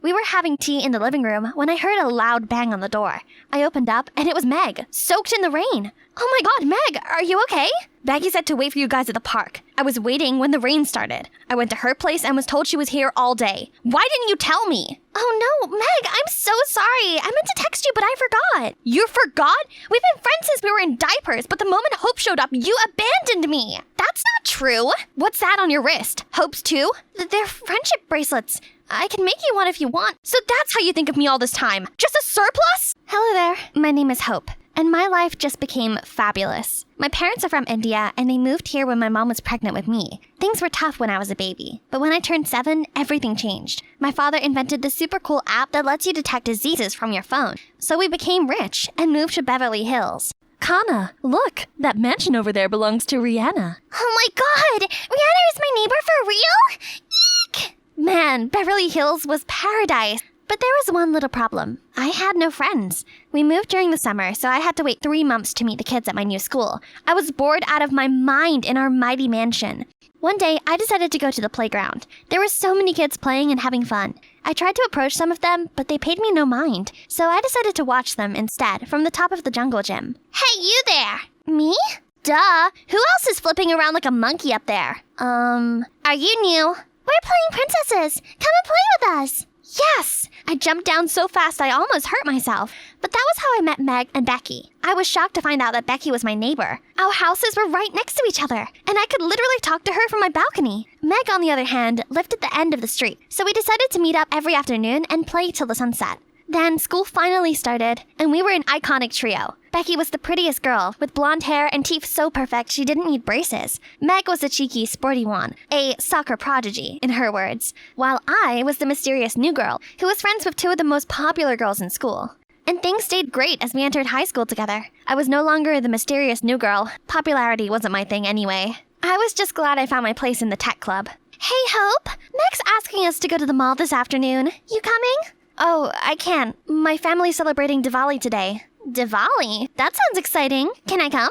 We were having tea in the living room when I heard a loud bang on the door. I opened up, and it was Meg, soaked in the rain. Oh my god, Meg, are you okay? Becky said to wait for you guys at the park. I was waiting when the rain started. I went to her place and was told she was here all day. Why didn't you tell me? Oh no, Meg, I'm so sorry. I meant to text you, but I forgot. You forgot? We've been friends since we were in diapers, but the moment Hope showed up, you abandoned me. That's not true. What's that on your wrist? Hope's too? They're friendship bracelets. I can make you one if you want. So that's how you think of me all this time. Just a surplus? Hello there. My name is Hope, and my life just became fabulous. My parents are from India, and they moved here when my mom was pregnant with me. Things were tough when I was a baby, but when I turned 7, everything changed. My father invented this super cool app that lets you detect diseases from your phone. So we became rich and moved to Beverly Hills. Kana, look, that mansion over there belongs to Rihanna. Oh my god, Rihanna is my neighbor for real? Eek! Man, Beverly Hills was paradise. But there was one little problem. I had no friends. We moved during the summer, so I had to wait 3 months to meet the kids at my new school. I was bored out of my mind in our mighty mansion. One day, I decided to go to the playground. There were so many kids playing and having fun. I tried to approach some of them, but they paid me no mind. So I decided to watch them instead from the top of the jungle gym. Hey, you there! Me? Duh! Who else is flipping around like a monkey up there? Are you new? We're playing princesses! Come and play with us! Yes! I jumped down so fast I almost hurt myself. But that was how I met Meg and Becky. I was shocked to find out that Becky was my neighbor. Our houses were right next to each other, and I could literally talk to her from my balcony. Meg, on the other hand, lived at the end of the street, so we decided to meet up every afternoon and play till the sunset. Then school finally started, and we were an iconic trio. Becky was the prettiest girl, with blonde hair and teeth so perfect she didn't need braces. Meg was the cheeky, sporty one, a soccer prodigy, in her words, while I was the mysterious new girl, who was friends with 2 of the most popular girls in school. And things stayed great as we entered high school together. I was no longer the mysterious new girl. Popularity wasn't my thing anyway. I was just glad I found my place in the tech club. Hey, Hope! Meg's asking us to go to the mall this afternoon. You coming? Oh, I can't. My family's celebrating Diwali today. Diwali? That sounds exciting. Can I come?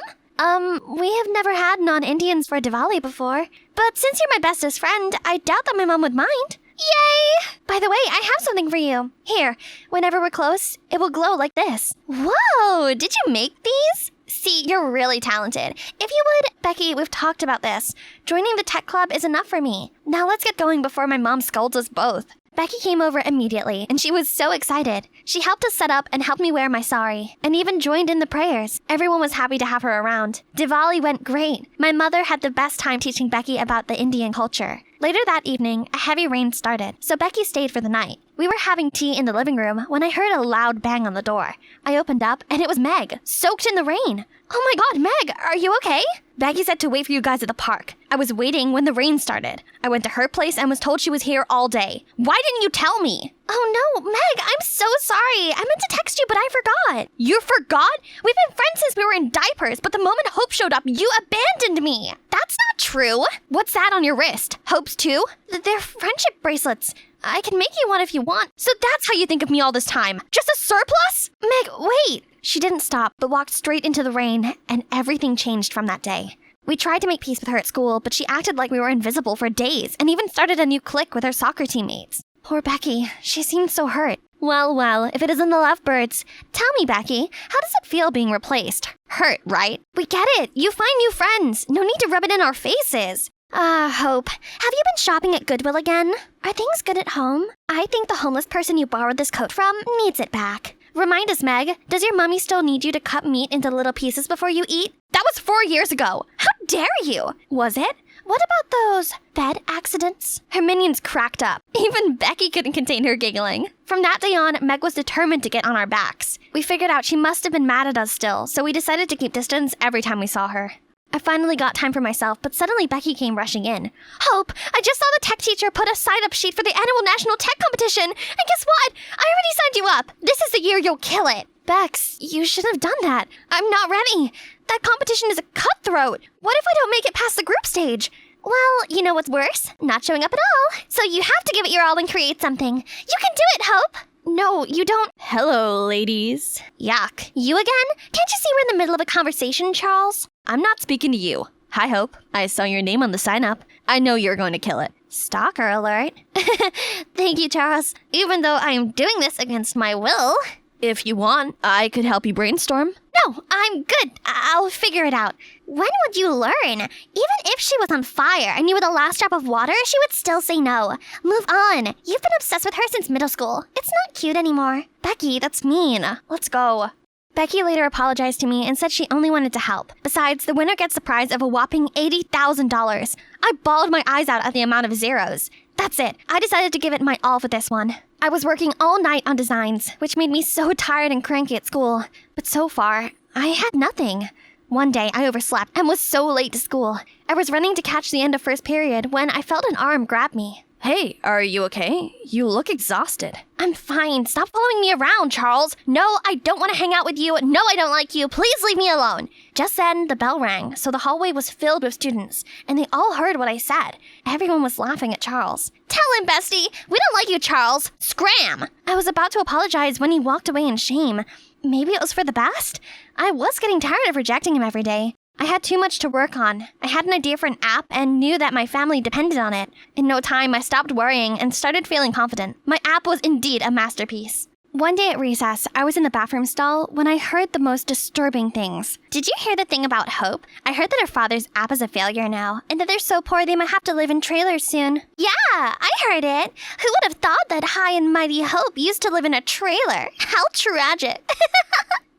We have never had non-Indians for Diwali before. But since you're my bestest friend, I doubt that my mom would mind. Yay! By the way, I have something for you. Here, whenever we're close, it will glow like this. Whoa! Did you make these? See, you're really talented. If you would, Becky, we've talked about this. Joining the tech club is enough for me. Now let's get going before my mom scolds us both. Becky came over immediately, and she was so excited. She helped us set up and helped me wear my sari, and even joined in the prayers. Everyone was happy to have her around. Diwali went great. My mother had the best time teaching Becky about the Indian culture. Later that evening, a heavy rain started, so Becky stayed for the night. We were having tea in the living room when I heard a loud bang on the door. I opened up, and it was Meg, soaked in the rain. Oh my god, Meg, are you okay? Becky said to wait for you guys at the park. I was waiting when the rain started. I went to her place and was told she was here all day. Why didn't you tell me? Oh no, Meg, I'm so sorry. I meant to text you, but I forgot. You forgot? We've been friends since we were in diapers, but the moment Hope showed up, you abandoned me. That's not true. What's that on your wrist? Hope's too? They're friendship bracelets. I can make you one if you want. So that's how you think of me all this time. Just a surplus? Meg, wait. She didn't stop, but walked straight into the rain, and everything changed from that day. We tried to make peace with her at school, but she acted like we were invisible for days, and even started a new clique with her soccer teammates. Poor Becky. She seemed so hurt. Well, if it isn't the lovebirds. Tell me, Becky, how does it feel being replaced? Hurt, right? We get it. You find new friends. No need to rub it in our faces. Hope, have you been shopping at Goodwill again? Are things good at home? I think the homeless person you borrowed this coat from needs it back. Remind us, Meg, does your mommy still need you to cut meat into little pieces before you eat? That was 4 years ago. How dare you? Was it? What about those bed accidents? Her minions cracked up. Even Becky couldn't contain her giggling. From that day on, Meg was determined to get on our backs. We figured out she must have been mad at us still, so we decided to keep distance every time we saw her. I finally got time for myself, but suddenly Becky came rushing in. Hope, I just saw the tech teacher put a sign-up sheet for the annual national tech competition. And guess what? I already signed you up. This is the year you'll kill it. Bex, you shouldn't have done that. I'm not ready. That competition is a cutthroat. What if I don't make it past the group stage? Well, you know what's worse? Not showing up at all. So you have to give it your all and create something. You can do it, Hope. No, you don't. Hello, ladies. Yuck. You again? Can't you see we're in the middle of a conversation, Charles? I'm not speaking to you. Hi, Hope. I saw your name on the sign-up. I know you're going to kill it. Stalker alert. Thank you, Charles. Even though I am doing this against my will. If you want, I could help you brainstorm. No, I'm good. I'll figure it out. When would you learn? Even if she was on fire and you were the last drop of water, she would still say no. Move on. You've been obsessed with her since middle school. It's not cute anymore. Becky, that's mean. Let's go. Becky later apologized to me and said she only wanted to help. Besides, the winner gets the prize of a whopping $80,000. I bawled my eyes out at the amount of zeros. That's it. I decided to give it my all for this one. I was working all night on designs, which made me so tired and cranky at school. But so far, I had nothing. One day, I overslept and was so late to school. I was running to catch the end of first period when I felt an arm grab me. Hey, are you okay? You look exhausted. I'm fine. Stop following me around, Charles. No, I don't want to hang out with you. No, I don't like you. Please leave me alone. Just then, the bell rang, so the hallway was filled with students, and they all heard what I said. Everyone was laughing at Charles. Tell him, bestie. We don't like you, Charles. Scram! I was about to apologize when he walked away in shame. Maybe it was for the best? I was getting tired of rejecting him every day. I had too much to work on. I had an idea for an app and knew that my family depended on it. In no time, I stopped worrying and started feeling confident. My app was indeed a masterpiece. One day at recess, I was in the bathroom stall when I heard the most disturbing things. Did you hear the thing about Hope? I heard that her father's app is a failure now, and that they're so poor they might have to live in trailers soon. Yeah, I heard it. Who would have thought that high and mighty Hope used to live in a trailer? How tragic.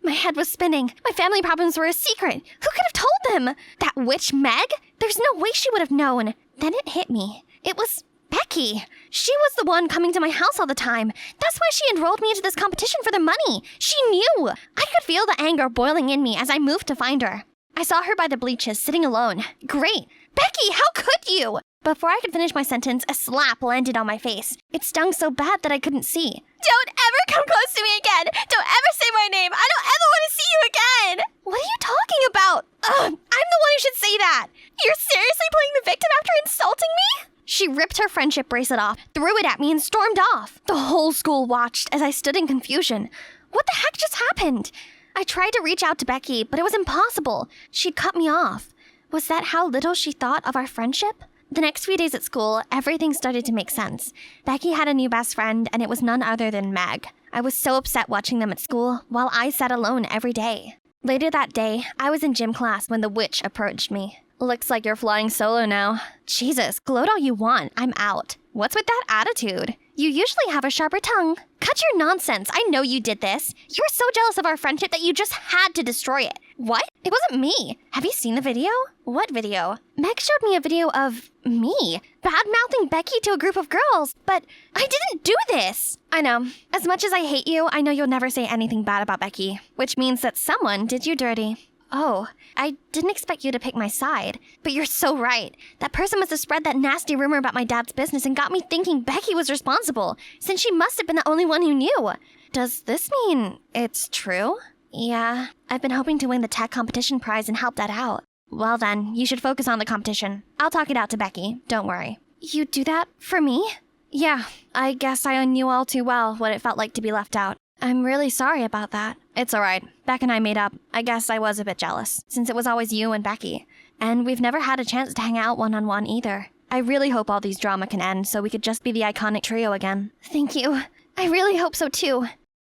My head was spinning. My family problems were a secret. Who could have told them? That witch Meg? There's no way she would have known. Then it hit me. It was Becky. She was the one coming to my house all the time. That's why she enrolled me into this competition for the money. She knew. I could feel the anger boiling in me as I moved to find her. I saw her by the bleachers, sitting alone. Great. Becky, how could you? Before I could finish my sentence, a slap landed on my face. It stung so bad that I couldn't see. Don't ever come close to me again! Don't ever say my name! I don't ever want to see you again! What are you talking about? Ugh, I'm the one who should say that! You're seriously playing the victim after insulting me? She ripped her friendship bracelet off, threw it at me, and stormed off. The whole school watched as I stood in confusion. What the heck just happened? I tried to reach out to Becky, but it was impossible. She'd cut me off. Was that how little she thought of our friendship? The next few days at school, everything started to make sense. Becky had a new best friend, and it was none other than Meg. I was so upset watching them at school, while I sat alone every day. Later that day, I was in gym class when the witch approached me. Looks like you're flying solo now. Jesus, gloat all you want. I'm out. What's with that attitude? You usually have a sharper tongue. Cut your nonsense. I know you did this. You're so jealous of our friendship that you just had to destroy it. What? It wasn't me. Have you seen the video? What video? Meg showed me a video of me bad-mouthing Becky to a group of girls, but I didn't do this. I know. As much as I hate you, I know you'll never say anything bad about Becky, which means that someone did you dirty. Oh, I didn't expect you to pick my side, but you're so right. That person must have spread that nasty rumor about my dad's business and got me thinking Becky was responsible, since she must have been the only one who knew. Does this mean it's true? Yeah, I've been hoping to win the tech competition prize and help that out. Well then, you should focus on the competition. I'll talk it out to Becky, don't worry. You do that for me? Yeah, I guess I knew all too well what it felt like to be left out. I'm really sorry about that. It's alright. Beck and I made up. I guess I was a bit jealous, since it was always you and Becky. And we've never had a chance to hang out one-on-one either. I really hope all these drama can end so we could just be the iconic trio again. Thank you. I really hope so too.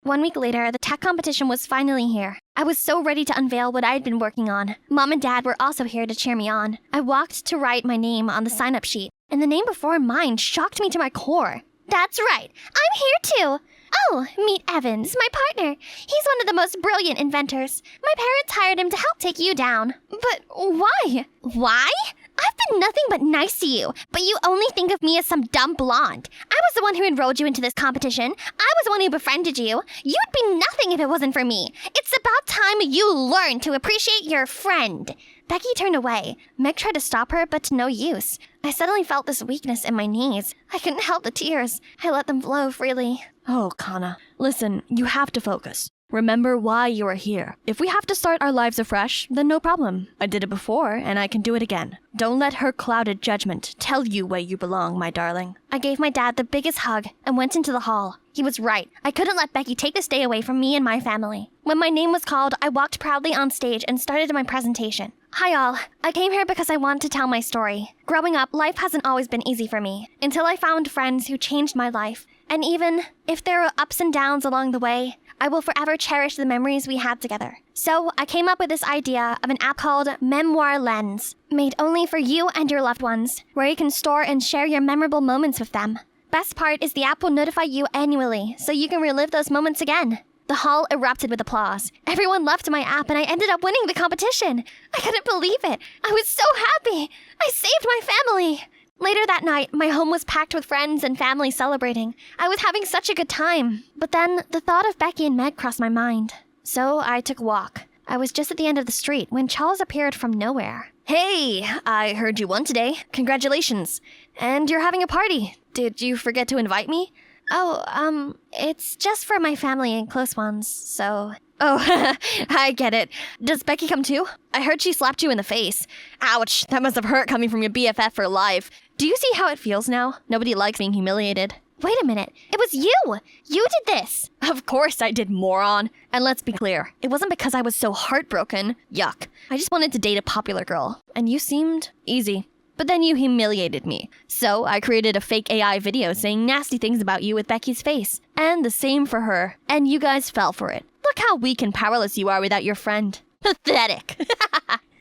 1 week later, the tech competition was finally here. I was so ready to unveil what I'd been working on. Mom and Dad were also here to cheer me on. I walked to write my name on the sign-up sheet, and the name before mine shocked me to my core. That's right. I'm here too. Oh, meet Evans, my partner. He's one of the most brilliant inventors. My parents hired him to help take you down. But why? Why? I've been nothing but nice to you, but you only think of me as some dumb blonde. I was the one who enrolled you into this competition. I was the one who befriended you. You'd be nothing if it wasn't for me. It's about time you learn to appreciate your friend. Becky turned away. Meg tried to stop her, but to no use. I suddenly felt this weakness in my knees. I couldn't help the tears. I let them flow freely. Oh, Kana, listen, you have to focus. Remember why you are here. If we have to start our lives afresh, then no problem. I did it before, and I can do it again. Don't let her clouded judgment tell you where you belong, my darling. I gave my dad the biggest hug and went into the hall. He was right. I couldn't let Becky take this day away from me and my family. When my name was called, I walked proudly on stage and started my presentation. Hi all. I came here because I want to tell my story. Growing up, life hasn't always been easy for me, until I found friends who changed my life. And even if there are ups and downs along the way, I will forever cherish the memories we had together. So I came up with this idea of an app called Memoir Lens, made only for you and your loved ones, where you can store and share your memorable moments with them. Best part is the app will notify you annually, so you can relive those moments again. The hall erupted with applause. Everyone loved my app and I ended up winning the competition. I couldn't believe it. I was so happy. I saved my family. Later that night, my home was packed with friends and family celebrating. I was having such a good time. But then the thought of Becky and Meg crossed my mind. So I took a walk. I was just at the end of the street when Charles appeared from nowhere. Hey, I heard you won today. Congratulations. And you're having a party. Did you forget to invite me? Oh, it's just for my family and close ones, so... Oh, I get it. Does Becky come too? I heard she slapped you in the face. Ouch, that must have hurt coming from your BFF for live. Do you see how it feels now? Nobody likes being humiliated. Wait a minute, it was you! You did this! Of course I did, moron. And let's be clear, it wasn't because I was so heartbroken. Yuck. I just wanted to date a popular girl, and you seemed easy. But then you humiliated me. So I created a fake AI video saying nasty things about you with Becky's face. And the same for her. And you guys fell for it. Look how weak and powerless you are without your friend. Pathetic.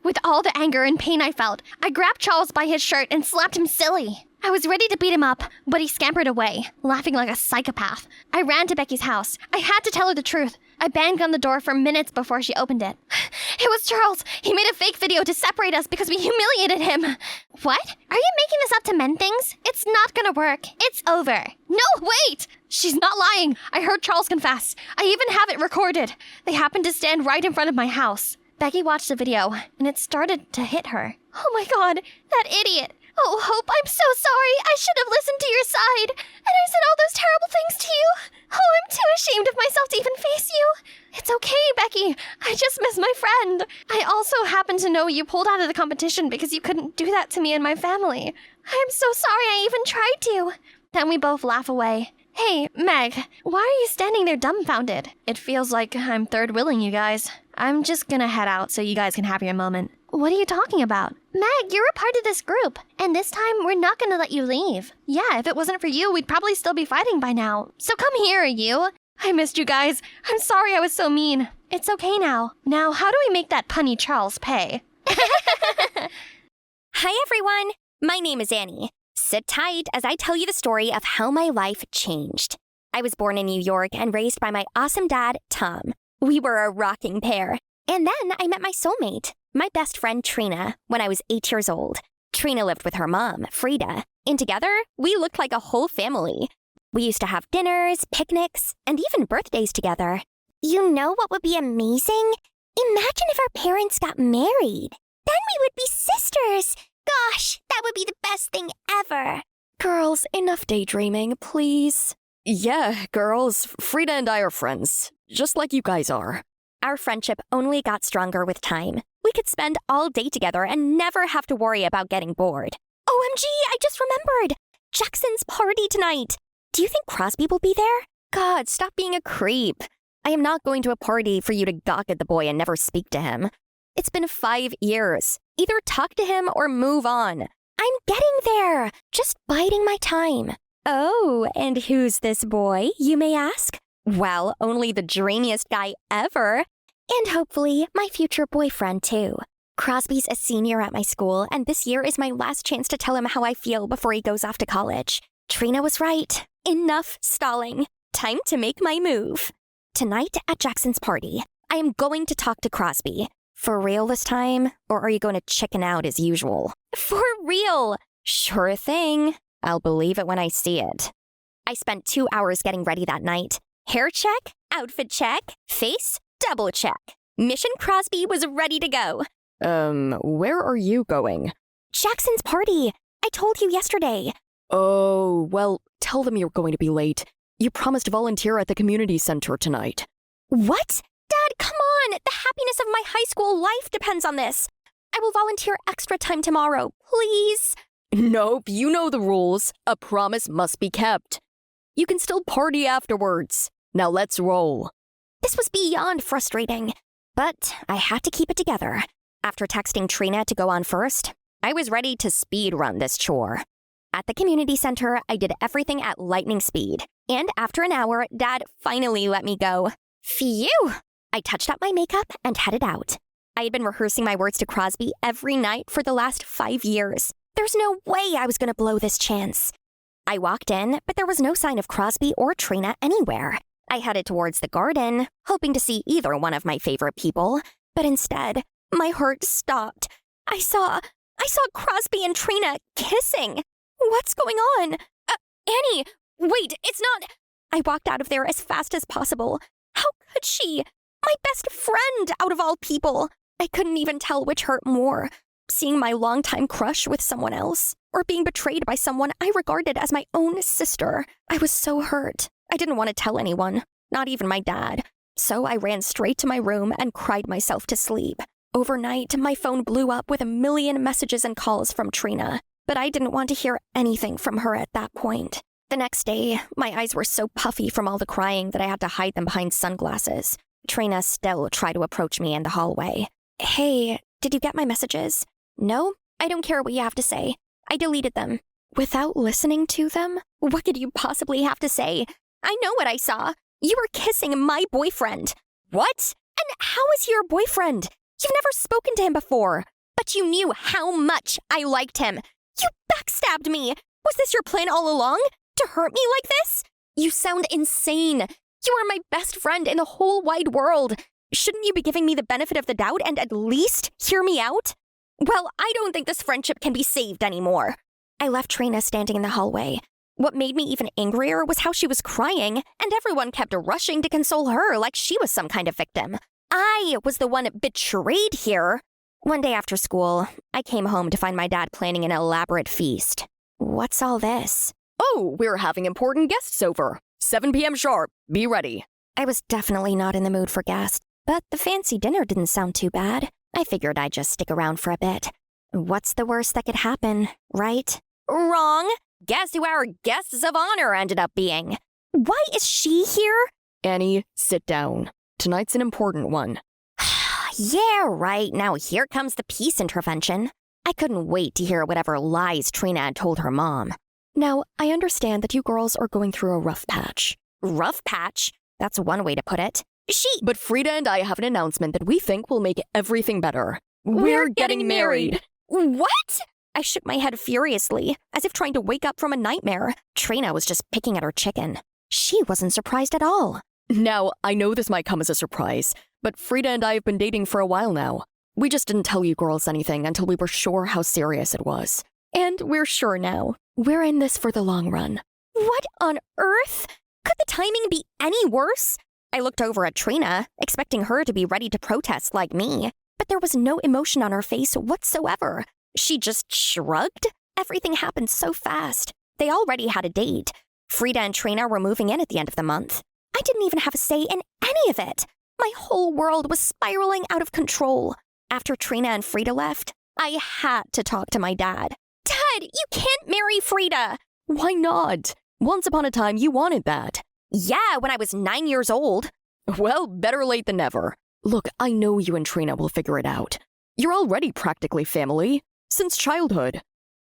With all the anger and pain I felt, I grabbed Charles by his shirt and slapped him silly. I was ready to beat him up, but he scampered away, laughing like a psychopath. I ran to Becky's house. I had to tell her the truth. I banged on the door for minutes before she opened it. It was Charles. He made a fake video to separate us because we humiliated him. What? Are you making this up to mend things? It's not gonna work. It's over. No, wait! She's not lying. I heard Charles confess. I even have it recorded. They happened to stand right in front of my house. Becky watched the video, and it started to hit her. Oh my god, that idiot. Oh, Hope, I'm so sorry. I should have listened to your side. And I said all those terrible things to you. Oh, I'm too ashamed of myself to even face you. It's okay, Becky. I just miss my friend. I also happen to know you pulled out of the competition because you couldn't do that to me and my family. I'm so sorry I even tried to. Then we both laugh away. Hey, Meg, why are you standing there dumbfounded? It feels like I'm third wheeling you guys. I'm just gonna head out so you guys can have your moment. What are you talking about? Meg, you're a part of this group, and this time we're not gonna let you leave. Yeah, if it wasn't for you, we'd probably still be fighting by now. So come here, you. I missed you guys. I'm sorry I was so mean. It's okay now. Now, how do we make that punny Charles pay? Hi, everyone. My name is Annie. Sit tight as I tell you the story of how my life changed. I was born in New York and raised by my awesome dad, Tom. We were a rocking pair. And then I met my soulmate, my best friend Trina, when I was 8 years old. Trina lived with her mom, Frida, and together we looked like a whole family. We used to have dinners, picnics, and even birthdays together. You know what would be amazing? Imagine if our parents got married. Then we would be sisters. Gosh, that would be the best thing ever. Girls, enough daydreaming, please. Yeah, girls, Frida and I are friends, just like you guys are. Our friendship only got stronger with time. We could spend all day together and never have to worry about getting bored. OMG, I just remembered! Jackson's party tonight. Do you think Crosby will be there? God, stop being a creep. I am not going to a party for you to gawk at the boy and never speak to him. It's been 5 years. Either talk to him or move on. I'm getting there. Just biding my time. Oh, and who's this boy, you may ask? Well, only the dreamiest guy ever. And hopefully, my future boyfriend, too. Crosby's a senior at my school, and this year is my last chance to tell him how I feel before he goes off to college. Trina was right. Enough stalling. Time to make my move. Tonight at Jackson's party, I am going to talk to Crosby. For real this time, or are you going to chicken out as usual? For real! Sure thing. I'll believe it when I see it. I spent 2 hours getting ready that night. Hair check, outfit check, face double check. Mission Crosby was ready to go. Where are you going? Jackson's party. I told you yesterday. Oh, well, tell them you're going to be late. You promised to volunteer at the community center tonight. What? Dad, come on! The happiness of my high school life depends on this. I will volunteer extra time tomorrow, please. Nope, you know the rules. A promise must be kept. You can still party afterwards. Now let's roll. This was beyond frustrating, but I had to keep it together. After texting Trina to go on first, I was ready to speed run this chore. At the community center, I did everything at lightning speed. And after an hour, Dad finally let me go. Phew! I touched up my makeup and headed out. I had been rehearsing my words to Crosby every night for the last 5 years. There's no way I was going to blow this chance. I walked in, but there was no sign of Crosby or Trina anywhere. I headed towards the garden, hoping to see either one of my favorite people, but instead, my heart stopped. I saw Crosby and Trina kissing. What's going on? Annie, wait, it's not... I walked out of there as fast as possible. How could she? My best friend, out of all people. I couldn't even tell which hurt more. Seeing my longtime crush with someone else, or being betrayed by someone I regarded as my own sister. I was so hurt. I didn't want to tell anyone, not even my dad. So I ran straight to my room and cried myself to sleep. Overnight, my phone blew up with 1 million messages and calls from Trina, but I didn't want to hear anything from her at that point. The next day, my eyes were so puffy from all the crying that I had to hide them behind sunglasses. Trina still tried to approach me in the hallway. Hey, did you get my messages? No, I don't care what you have to say. I deleted them. Without listening to them? What could you possibly have to say? I know what I saw. You were kissing my boyfriend. What? And how is he your boyfriend? You've never spoken to him before. But you knew how much I liked him. You backstabbed me. Was this your plan all along? To hurt me like this? You sound insane. You are my best friend in the whole wide world. Shouldn't you be giving me the benefit of the doubt and at least hear me out? Well, I don't think this friendship can be saved anymore. I left Trina standing in the hallway. What made me even angrier was how she was crying, and everyone kept rushing to console her like she was some kind of victim. I was the one betrayed here. One day after school, I came home to find my dad planning an elaborate feast. What's all this? Oh, we're having important guests over. 7 p.m. sharp. Be ready. I was definitely not in the mood for guests, but the fancy dinner didn't sound too bad. I figured I'd just stick around for a bit. What's the worst that could happen, right? Wrong! Guess who our guests of honor ended up being? Why is she here? Annie, sit down. Tonight's an important one. Yeah, right. Now here comes the peace intervention. I couldn't wait to hear whatever lies Trina had told her mom. Now, I understand that you girls are going through a rough patch. Rough patch? That's one way to put it. But Frida and I have an announcement that we think will make everything better. We're getting married! What? I shook my head furiously, as if trying to wake up from a nightmare. Trina was just picking at her chicken. She wasn't surprised at all. Now, I know this might come as a surprise, but Frida and I have been dating for a while now. We just didn't tell you girls anything until we were sure how serious it was. And we're sure now. We're in this for the long run. What on earth? Could the timing be any worse? I looked over at Trina, expecting her to be ready to protest like me, but there was no emotion on her face whatsoever. She just shrugged. Everything happened so fast. They already had a date. Frida and Trina were moving in at the end of the month. I didn't even have a say in any of it. My whole world was spiraling out of control. After Trina and Frida left, I had to talk to my dad. Dad, you can't marry Frida! Why not? Once upon a time, you wanted that. Yeah, when I was 9 years old. Well, better late than never. Look, I know you and Trina will figure it out. You're already practically family. Since childhood.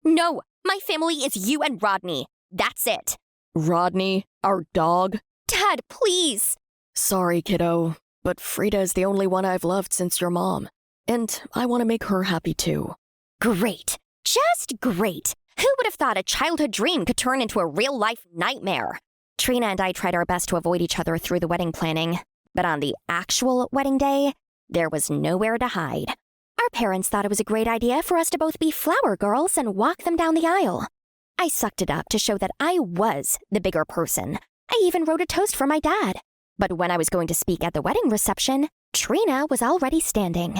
No, my family is you and Rodney. That's it. Rodney, our dog. Dad, please. Sorry, kiddo, but Frida is the only one I've loved since your mom. And I want to make her happy too. Great. Just great. Who would have thought a childhood dream could turn into a real-life nightmare? Trina and I tried our best to avoid each other through the wedding planning, but on the actual wedding day, there was nowhere to hide. Our parents thought it was a great idea for us to both be flower girls and walk them down the aisle. I sucked it up to show that I was the bigger person. I even wrote a toast for my dad. But when I was going to speak at the wedding reception, Trina was already standing.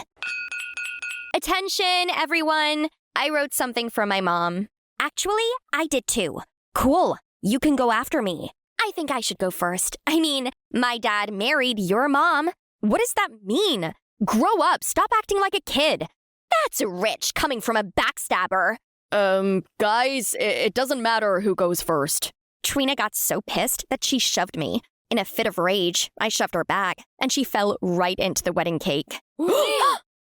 Attention, everyone! I wrote something for my mom. Actually, I did too. Cool, you can go after me. I think I should go first. I mean, my dad married your mom. What does that mean? Grow up, stop acting like a kid. That's rich coming from a backstabber. Guys, it doesn't matter who goes first. Trina got so pissed that she shoved me. In a fit of rage, I shoved her back, and she fell right into the wedding cake.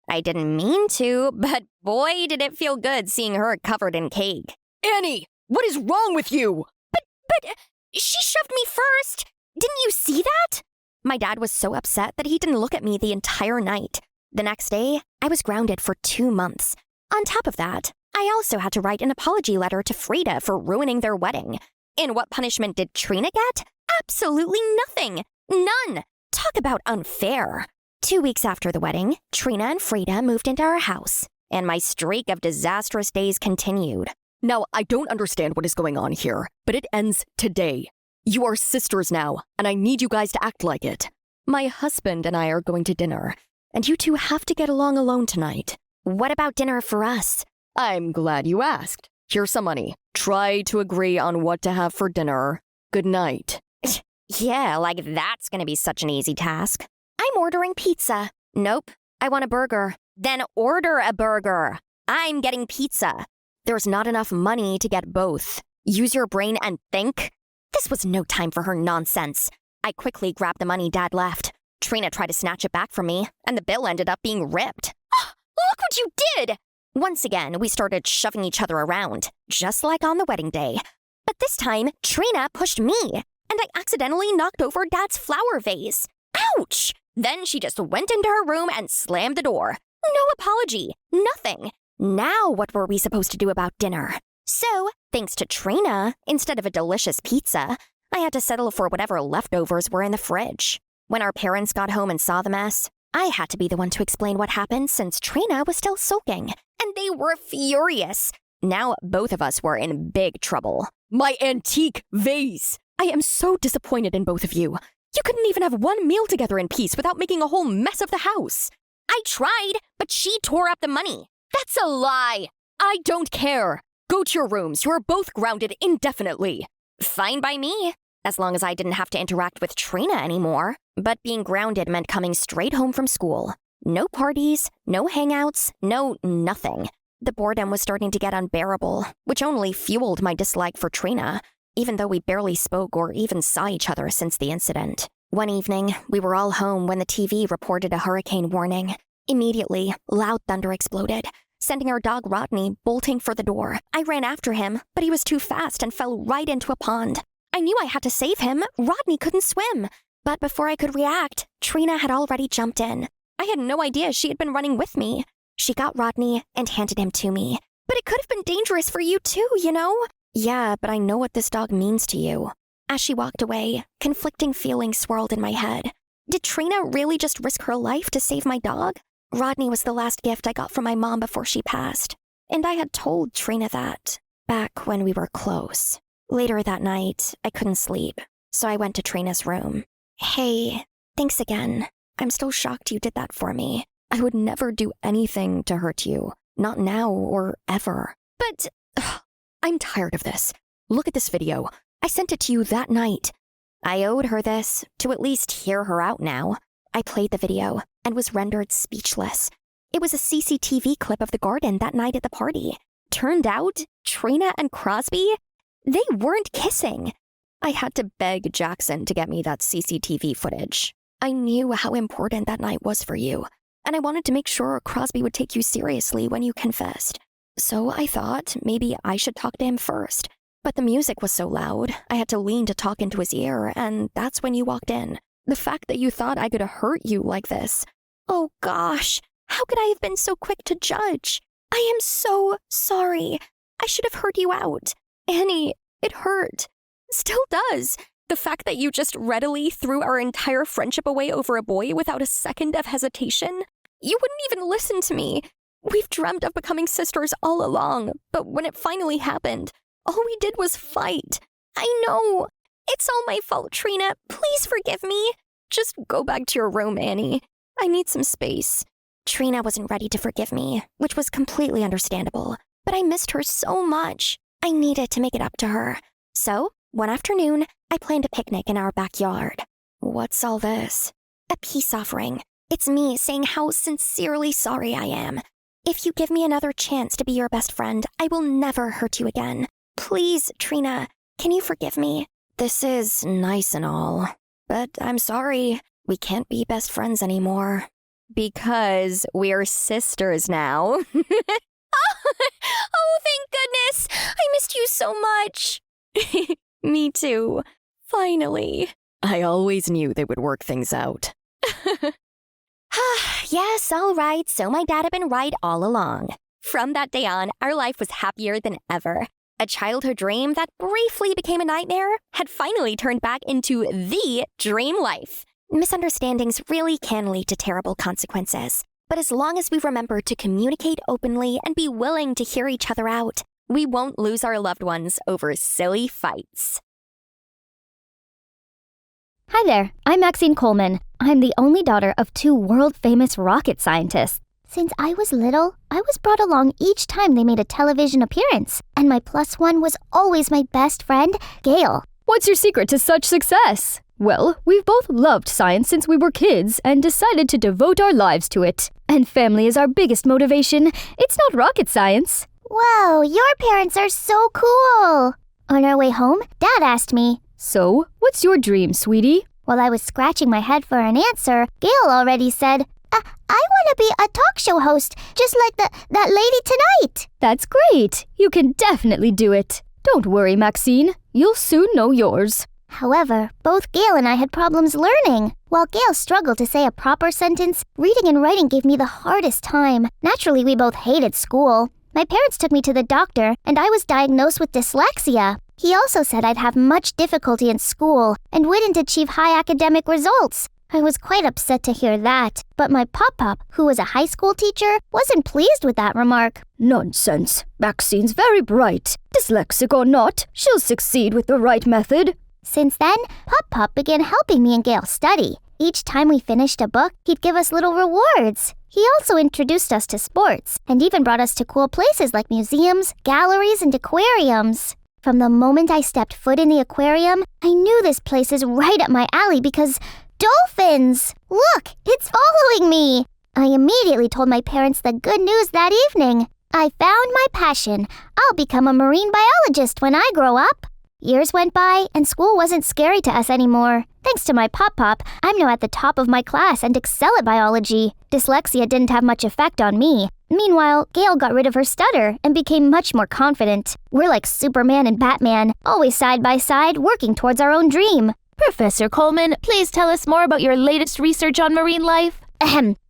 I didn't mean to, but boy, did it feel good seeing her covered in cake. Annie, what is wrong with you? But she shoved me first. Didn't you see that? My dad was so upset that he didn't look at me the entire night. The next day, I was grounded for 2 months. On top of that, I also had to write an apology letter to Frida for ruining their wedding. And what punishment did Trina get? Absolutely nothing. None. Talk about unfair. 2 weeks after the wedding, Trina and Frida moved into our house, and my streak of disastrous days continued. Now, I don't understand what is going on here, but it ends today. You are sisters now, and I need you guys to act like it. My husband and I are going to dinner, and you two have to get along alone tonight. What about dinner for us? I'm glad you asked. Here's some money. Try to agree on what to have for dinner. Good night. Yeah, like that's gonna be such an easy task. I'm ordering pizza. Nope, I want a burger. Then order a burger. I'm getting pizza. There's not enough money to get both. Use your brain and think. This was no time for her nonsense. I quickly grabbed the money Dad left. Trina tried to snatch it back from me, and the bill ended up being ripped. Look what you did! Once again, we started shoving each other around, just like on the wedding day. But this time, Trina pushed me, and I accidentally knocked over Dad's flower vase. Ouch! Then she just went into her room and slammed the door. No apology, nothing. Now what were we supposed to do about dinner? So, thanks to Trina, instead of a delicious pizza, I had to settle for whatever leftovers were in the fridge. When our parents got home and saw the mess, I had to be the one to explain what happened since Trina was still sulking, and they were furious. Now both of us were in big trouble. My antique vase! I am so disappointed in both of you. You couldn't even have one meal together in peace without making a whole mess of the house. I tried, but she tore up the money. That's a lie! I don't care. Go to your rooms. You are both grounded indefinitely. Fine by me, as long as I didn't have to interact with Trina anymore. But being grounded meant coming straight home from school. No parties, no hangouts, no nothing. The boredom was starting to get unbearable, which only fueled my dislike for Trina, even though we barely spoke or even saw each other since the incident. One evening, we were all home when the TV reported a hurricane warning. Immediately, loud thunder exploded, sending our dog Rodney bolting for the door. I ran after him, but he was too fast and fell right into a pond. I knew I had to save him. Rodney couldn't swim. But before I could react, Trina had already jumped in. I had no idea she had been running with me. She got Rodney and handed him to me. But it could have been dangerous for you too, you know? Yeah, but I know what this dog means to you. As she walked away, conflicting feelings swirled in my head. Did Trina really just risk her life to save my dog? Rodney was the last gift I got from my mom before she passed. And I had told Trina that, back when we were close. Later that night, I couldn't sleep, so I went to Trina's room. Hey, thanks again. I'm still shocked you did that for me. I would never do anything to hurt you. Not now or ever. But I'm tired of this. Look at this video. I sent it to you that night. I owed her this, to at least hear her out now. I played the video and was rendered speechless. It was a CCTV clip of the garden that night at the party. Turned out, Trina and Crosby, they weren't kissing. I had to beg Jackson to get me that CCTV footage. I knew how important that night was for you, and I wanted to make sure Crosby would take you seriously when you confessed. So I thought maybe I should talk to him first. But the music was so loud, I had to lean to talk into his ear, and that's when you walked in. The fact that you thought I could hurt you like this. Oh gosh, how could I have been so quick to judge? I am so sorry. I should have heard you out. Annie, it hurt. Still does. The fact that you just readily threw our entire friendship away over a boy without a second of hesitation. You wouldn't even listen to me. We've dreamt of becoming sisters all along, but when it finally happened, all we did was fight. I know. It's all my fault, Trina. Please forgive me. Just go back to your room, Annie. I need some space. Trina wasn't ready to forgive me, which was completely understandable. But I missed her so much. I needed to make it up to her. So, one afternoon, I planned a picnic in our backyard. What's all this? A peace offering. It's me saying how sincerely sorry I am. If you give me another chance to be your best friend, I will never hurt you again. Please, Trina, can you forgive me? This is nice and all, but I'm sorry. We can't be best friends anymore. Because we're sisters now. Oh, thank goodness! I missed you so much. Me too. Finally. I always knew they would work things out. Yes, all right, so my dad had been right all along. From that day on, our life was happier than ever. A childhood dream that briefly became a nightmare had finally turned back into the dream life. Misunderstandings really can lead to terrible consequences. But as long as we remember to communicate openly and be willing to hear each other out, we won't lose our loved ones over silly fights. Hi there, I'm Maxine Coleman. I'm the only daughter of 2 world-famous rocket scientists. Since I was little, I was brought along each time they made a television appearance, and my +1 was always my best friend, Gail. What's your secret to such success? Well, we've both loved science since we were kids and decided to devote our lives to it. And family is our biggest motivation. It's not rocket science. Whoa, your parents are so cool! On our way home, Dad asked me, So, what's your dream, sweetie? while I was scratching my head for an answer, Gail already said, I want to be a talk show host, just like that lady tonight. That's great. You can definitely do it. Don't worry, Maxine. You'll soon know yours. However, both Gail and I had problems learning. While Gail struggled to say a proper sentence, reading and writing gave me the hardest time. Naturally, we both hated school. My parents took me to the doctor, and I was diagnosed with dyslexia. He also said I'd have much difficulty in school and wouldn't achieve high academic results. I was quite upset to hear that, but my pop-pop, who was a high school teacher, wasn't pleased with that remark. Nonsense. Maxine's very bright. Dyslexic or not, she'll succeed with the right method. Since then, Pop-Pop began helping me and Gail study. Each time we finished a book, he'd give us little rewards. He also introduced us to sports, and even brought us to cool places like museums, galleries, and aquariums. From the moment I stepped foot in the aquarium, I knew this place is right up my alley because dolphins! Look, it's following me! I immediately told my parents the good news that evening. I found my passion. I'll become a marine biologist when I grow up. Years went by, and school wasn't scary to us anymore. Thanks to my pop-pop, I'm now at the top of my class and excel at biology. Dyslexia didn't have much effect on me. Meanwhile, Gail got rid of her stutter and became much more confident. We're like Superman and Batman, always side by side, working towards our own dream. Professor Coleman, please tell us more about your latest research on marine life.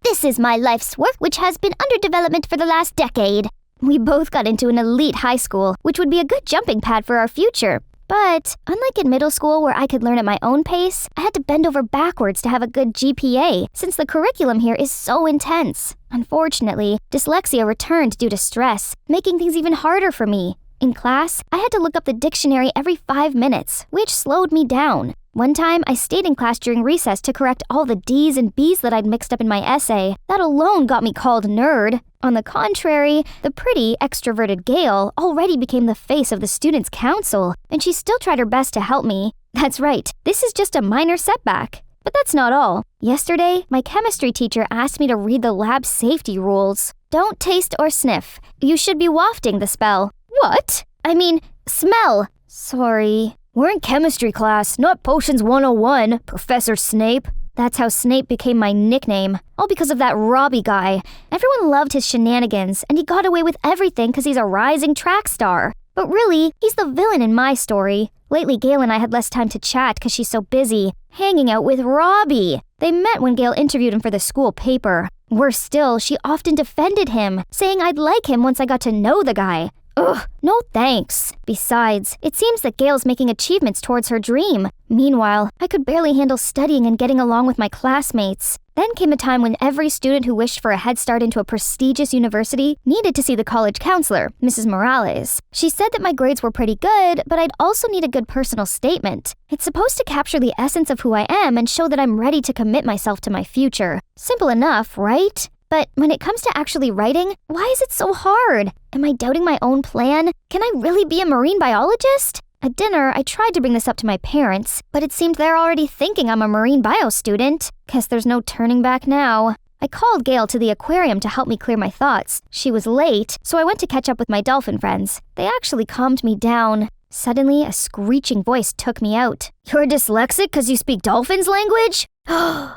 This is my life's work, which has been under development for the last decade. We both got into an elite high school, which would be a good jumping pad for our future. But unlike in middle school where I could learn at my own pace, I had to bend over backwards to have a good GPA since the curriculum here is so intense. Unfortunately, dyslexia returned due to stress, making things even harder for me. In class, I had to look up the dictionary every 5 minutes, which slowed me down. One time, I stayed in class during recess to correct all the D's and B's that I'd mixed up in my essay. That alone got me called nerd. On the contrary, the pretty, extroverted Gail already became the face of the students' council, and she still tried her best to help me. That's right, this is just a minor setback. But that's not all. Yesterday, my chemistry teacher asked me to read the lab safety rules. Don't taste or sniff. You should be wafting the spell. What? I mean, smell. Sorry. We're in chemistry class, not Potions 101, Professor Snape. That's how Snape became my nickname, all because of that Robbie guy. Everyone loved his shenanigans, and he got away with everything because he's a rising track star. But really, he's the villain in my story. Lately, Gail and I had less time to chat because she's so busy, hanging out with Robbie. They met when Gail interviewed him for the school paper. Worse still, she often defended him, saying I'd like him once I got to know the guy. Ugh, no thanks. Besides, it seems that Gail's making achievements towards her dream. Meanwhile, I could barely handle studying and getting along with my classmates. Then came a time when every student who wished for a head start into a prestigious university needed to see the college counselor, Mrs. Morales. She said that my grades were pretty good, but I'd also need a good personal statement. It's supposed to capture the essence of who I am and show that I'm ready to commit myself to my future. Simple enough, right? But when it comes to actually writing, why is it so hard? Am I doubting my own plan? Can I really be a marine biologist? At dinner, I tried to bring this up to my parents, but it seemed they're already thinking I'm a marine bio student. Guess there's no turning back now. I called Gail to the aquarium to help me clear my thoughts. She was late, so I went to catch up with my dolphin friends. They actually calmed me down. Suddenly, a screeching voice took me out. You're dyslexic because you speak dolphins' language?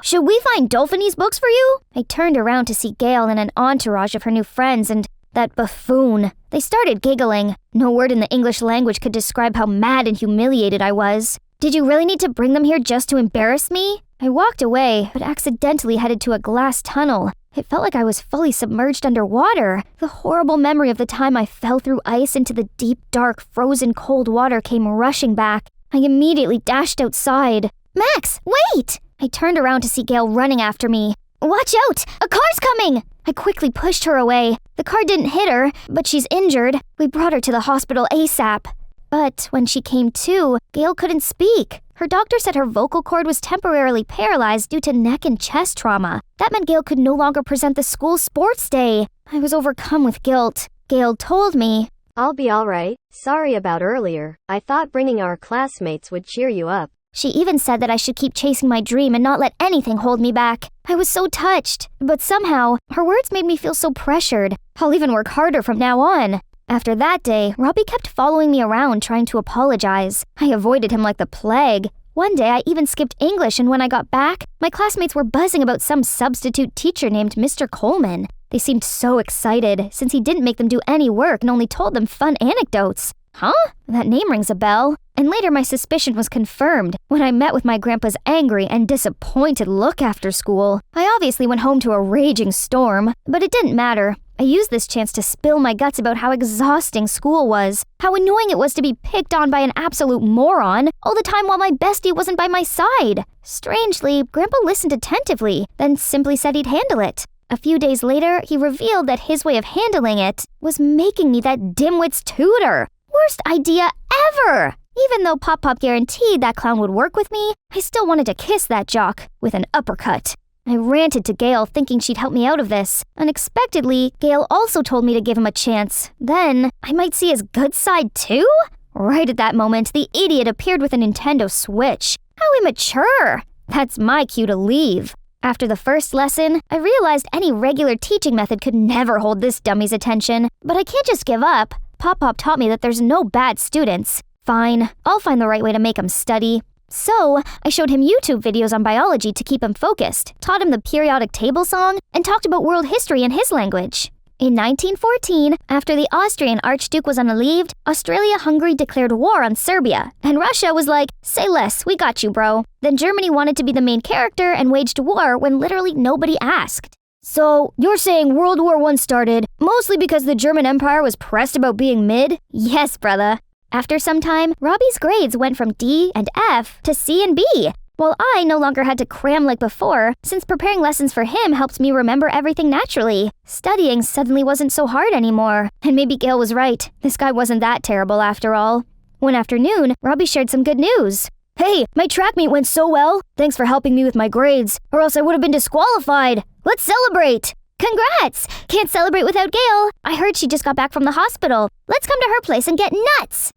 Should we find Dolphinese books for you? I turned around to see Gail and an entourage of her new friends and that buffoon. They started giggling. No word in the English language could describe how mad and humiliated I was. Did you really need to bring them here just to embarrass me? I walked away, but accidentally headed to a glass tunnel. It felt like I was fully submerged underwater. The horrible memory of the time I fell through ice into the deep, dark, frozen cold water came rushing back. I immediately dashed outside. Max, wait! I turned around to see Gail running after me. Watch out! A car's coming! I quickly pushed her away. The car didn't hit her, but she's injured. We brought her to the hospital ASAP. But when she came to, Gail couldn't speak. Her doctor said her vocal cord was temporarily paralyzed due to neck and chest trauma. That meant Gail could no longer present the school sports day. I was overcome with guilt. Gail told me, I'll be alright. Sorry about earlier. I thought bringing our classmates would cheer you up. She even said that I should keep chasing my dream and not let anything hold me back. I was so touched, but somehow, her words made me feel so pressured. I'll even work harder from now on. After that day, Robbie kept following me around trying to apologize. I avoided him like the plague. One day I even skipped English, and when I got back, my classmates were buzzing about some substitute teacher named Mr. Coleman. They seemed so excited, since he didn't make them do any work and only told them fun anecdotes. Huh? That name rings a bell. And later my suspicion was confirmed when I met with my grandpa's angry and disappointed look after school. I obviously went home to a raging storm, but it didn't matter. I used this chance to spill my guts about how exhausting school was, how annoying it was to be picked on by an absolute moron all the time while my bestie wasn't by my side. Strangely, Grandpa listened attentively, then simply said he'd handle it. A few days later, he revealed that his way of handling it was making me that dimwit's tutor. Worst idea ever! Even though Pop Pop guaranteed that clown would work with me, I still wanted to kiss that jock with an uppercut. I ranted to Gail thinking she'd help me out of this. Unexpectedly, Gail also told me to give him a chance. Then, I might see his good side too? Right at that moment, the idiot appeared with a Nintendo Switch. How immature! That's my cue to leave. After the first lesson, I realized any regular teaching method could never hold this dummy's attention. But I can't just give up. Pop Pop taught me that there's no bad students. Fine, I'll find the right way to make him study. So, I showed him YouTube videos on biology to keep him focused, taught him the periodic table song, and talked about world history in his language. In 1914, after the Austrian Archduke was unalieved, Austria-Hungary declared war on Serbia, and Russia was like, say less, we got you, bro. Then Germany wanted to be the main character and waged war when literally nobody asked. So, you're saying World War I started mostly because the German Empire was pressed about being mid? Yes, brother. After some time, Robbie's grades went from D and F to C and B, while I no longer had to cram like before, since preparing lessons for him helped me remember everything naturally. Studying suddenly wasn't so hard anymore, and maybe Gail was right. This guy wasn't that terrible after all. One afternoon, Robbie shared some good news. Hey, my track meet went so well. Thanks for helping me with my grades, or else I would have been disqualified. Let's celebrate! Congrats! Can't celebrate without Gail. I heard she just got back from the hospital. Let's come to her place and get nuts!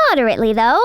Moderately, though.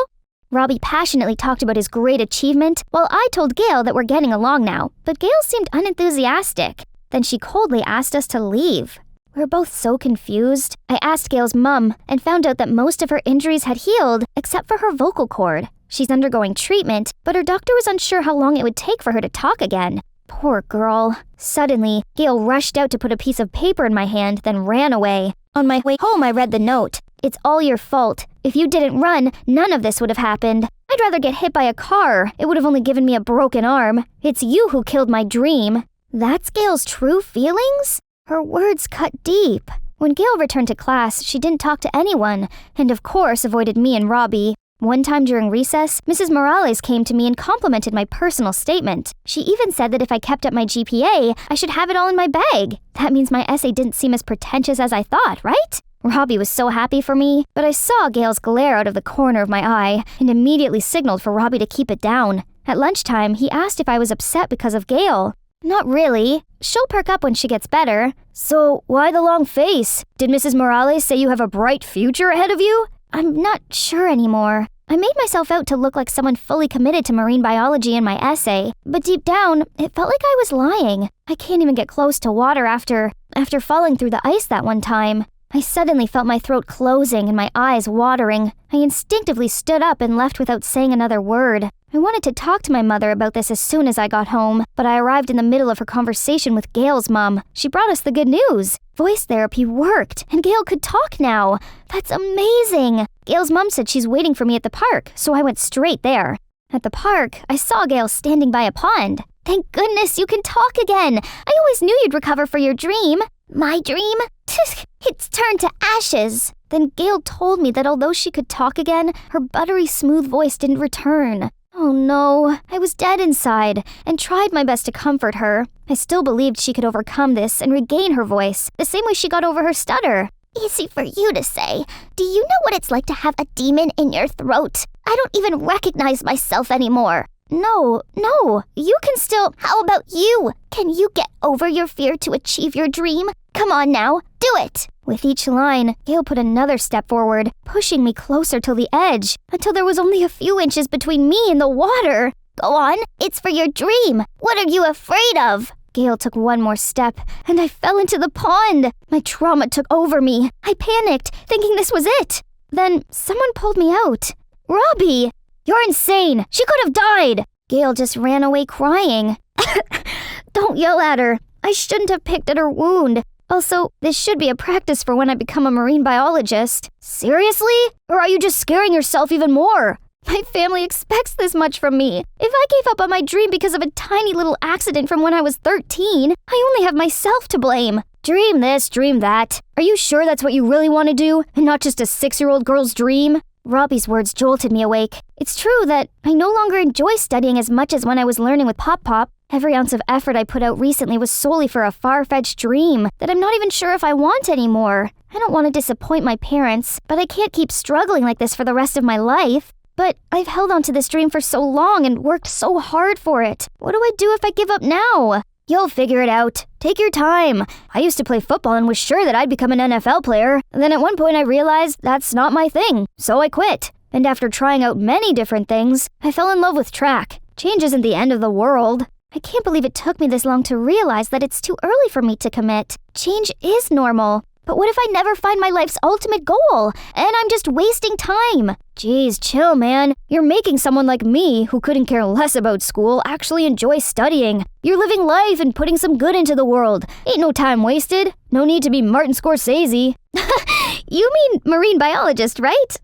Robbie passionately talked about his great achievement, while I told Gail that we're getting along now, but Gail seemed unenthusiastic. Then she coldly asked us to leave. We were both so confused. I asked Gail's mom and found out that most of her injuries had healed, except for her vocal cord. She's undergoing treatment, but her doctor was unsure how long it would take for her to talk again. Poor girl. Suddenly, Gail rushed out to put a piece of paper in my hand, then ran away. On my way home, I read the note. It's all your fault. If you didn't run, none of this would have happened. I'd rather get hit by a car. It would have only given me a broken arm. It's you who killed my dream. That's Gail's true feelings? Her words cut deep. When Gail returned to class, she didn't talk to anyone, and of course avoided me and Robbie. One time during recess, Mrs. Morales came to me and complimented my personal statement. She even said that if I kept up my GPA, I should have it all in my bag. That means my essay didn't seem as pretentious as I thought, right? Robbie was so happy for me, but I saw Gail's glare out of the corner of my eye and immediately signaled for Robbie to keep it down. At lunchtime, he asked if I was upset because of Gail. Not really. She'll perk up when she gets better. So, why the long face? Did Mrs. Morales say you have a bright future ahead of you? I'm not sure anymore. I made myself out to look like someone fully committed to marine biology in my essay, but deep down, it felt like I was lying. I can't even get close to water after falling through the ice that one time. I suddenly felt my throat closing and my eyes watering. I instinctively stood up and left without saying another word. I wanted to talk to my mother about this as soon as I got home, but I arrived in the middle of her conversation with Gail's mom. She brought us the good news. Voice therapy worked, and Gail could talk now. That's amazing. Gail's mom said she's waiting for me at the park, so I went straight there. At the park, I saw Gail standing by a pond. Thank goodness you can talk again. I always knew you'd recover for your dream. My dream? It's turned to ashes. Then Gail told me that although she could talk again, her buttery smooth voice didn't return. Oh no, I was dead inside and tried my best to comfort her. I still believed she could overcome this and regain her voice, the same way she got over her stutter. Easy for you to say. Do you know what it's like to have a demon in your throat? I don't even recognize myself anymore. No, you can still... How about you? Can you get over your fear to achieve your dream? Come on now, do it! With each line, Gail put another step forward, pushing me closer to the edge, until there was only a few inches between me and the water. Go on, it's for your dream. What are you afraid of? Gail took one more step, and I fell into the pond. My trauma took over me. I panicked, thinking this was it. Then someone pulled me out. Robbie! You're insane! She could have died! Gail just ran away crying. Don't yell at her. I shouldn't have picked at her wound. Also, this should be a practice for when I become a marine biologist. Seriously? Or are you just scaring yourself even more? My family expects this much from me. If I gave up on my dream because of a tiny little accident from when I was 13, I only have myself to blame. Dream this, dream that. Are you sure that's what you really want to do, and not just a 6-year-old girl's dream? Robbie's words jolted me awake. It's true that I no longer enjoy studying as much as when I was learning with Pop Pop. Every ounce of effort I put out recently was solely for a far-fetched dream that I'm not even sure if I want anymore. I don't want to disappoint my parents, but I can't keep struggling like this for the rest of my life. But I've held on to this dream for so long and worked so hard for it. What do I do if I give up now? You'll figure it out. Take your time. I used to play football and was sure that I'd become an NFL player. Then at one point I realized that's not my thing, so I quit. And after trying out many different things, I fell in love with track. Change isn't the end of the world. I can't believe it took me this long to realize that it's too early for me to commit. Change is normal. But what if I never find my life's ultimate goal, and I'm just wasting time? Jeez, chill, man. You're making someone like me, who couldn't care less about school, actually enjoy studying. You're living life and putting some good into the world. Ain't no time wasted. No need to be Martin Scorsese. You mean marine biologist, right?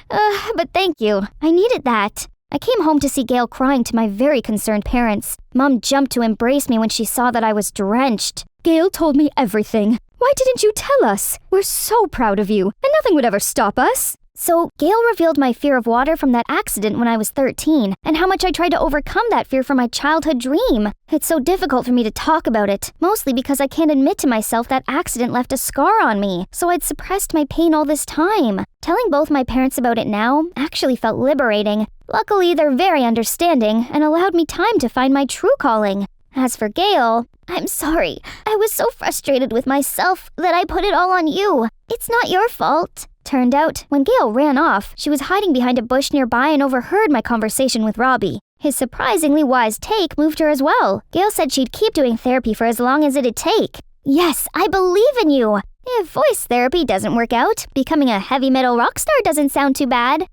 But thank you. I needed that. I came home to see Gail crying to my very concerned parents. Mom jumped to embrace me when she saw that I was drenched. Gail told me everything. Why didn't you tell us? We're so proud of you, and nothing would ever stop us. So, Gail revealed my fear of water from that accident when I was 13, and how much I tried to overcome that fear from my childhood dream. It's so difficult for me to talk about it, mostly because I can't admit to myself that accident left a scar on me, so I'd suppressed my pain all this time. Telling both my parents about it now actually felt liberating. Luckily, they're very understanding and allowed me time to find my true calling. As for Gail, I'm sorry. I was so frustrated with myself that I put it all on you. It's not your fault. Turned out, when Gail ran off, she was hiding behind a bush nearby and overheard my conversation with Robbie. His surprisingly wise take moved her as well. Gail said she'd keep doing therapy for as long as it'd take. Yes, I believe in you. If voice therapy doesn't work out, becoming a heavy metal rock star doesn't sound too bad.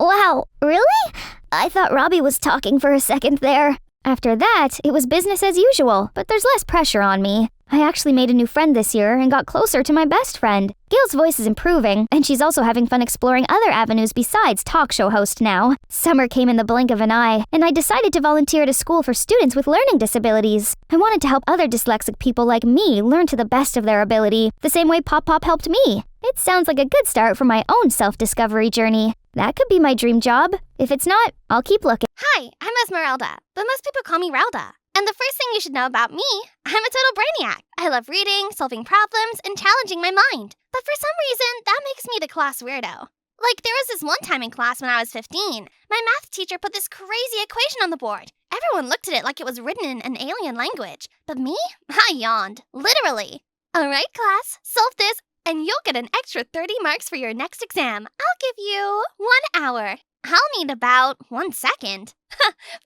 Wow, really? I thought Robbie was talking for a second there. After that, it was business as usual, but there's less pressure on me. I actually made a new friend this year and got closer to my best friend. Gail's voice is improving, and she's also having fun exploring other avenues besides talk show host now. Summer came in the blink of an eye, and I decided to volunteer at a school for students with learning disabilities. I wanted to help other dyslexic people like me learn to the best of their ability, the same way Pop Pop helped me. It sounds like a good start for my own self-discovery journey. That could be my dream job. If it's not, I'll keep looking. Hi, I'm Esmeralda, but most people call me Relda. And the first thing you should know about me, I'm a total brainiac. I love reading, solving problems, and challenging my mind. But for some reason, that makes me the class weirdo. Like, there was this one time in class when I was 15. My math teacher put this crazy equation on the board. Everyone looked at it like it was written in an alien language. But me? I yawned. Literally. All right, class, solve this, and you'll get an extra 30 marks for your next exam. I'll give you 1 hour. I'll need about 1 second.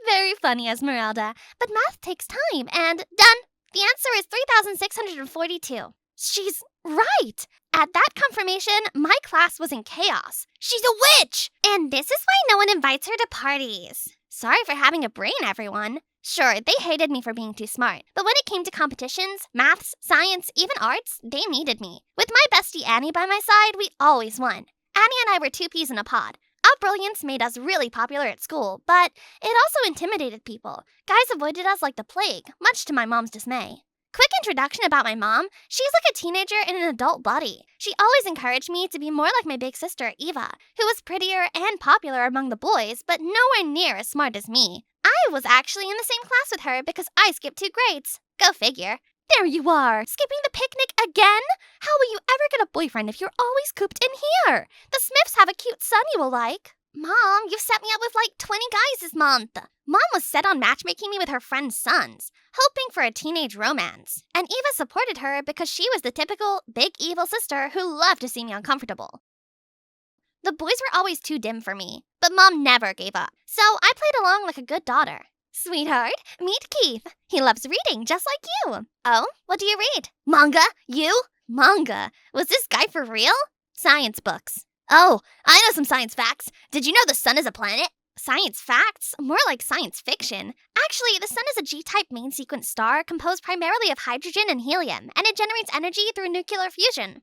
Very funny, Esmeralda. But math takes time, and done. The answer is 3,642. She's right. At that confirmation, my class was in chaos. She's a witch! And this is why no one invites her to parties. Sorry for having a brain, everyone. Sure, they hated me for being too smart, but when it came to competitions, maths, science, even arts, they needed me. With my bestie Annie by my side, we always won. Annie and I were two peas in a pod. Our brilliance made us really popular at school, but it also intimidated people. Guys avoided us like the plague, much to my mom's dismay. Quick introduction about my mom. She's like a teenager in an adult body. She always encouraged me to be more like my big sister, Eva, who was prettier and popular among the boys, but nowhere near as smart as me. I was actually in the same class with her because I skipped 2 grades. Go figure. There you are, skipping the picnic again? How will you ever get a boyfriend if you're always cooped in here? The Smiths have a cute son you will like. Mom, you've set me up with like 20 guys this month. Mom was set on matchmaking me with her friend's sons, hoping for a teenage romance. And Eva supported her because she was the typical big evil sister who loved to see me uncomfortable. The boys were always too dim for me, but Mom never gave up, so I played along like a good daughter. Sweetheart, meet Keith. He loves reading just like you. Oh, what do you read? Manga? You? Manga? Was this guy for real? Science books. Oh, I know some science facts. Did you know the sun is a planet? Science facts? More like science fiction. Actually, the sun is a G-type main sequence star composed primarily of hydrogen and helium, and it generates energy through nuclear fusion.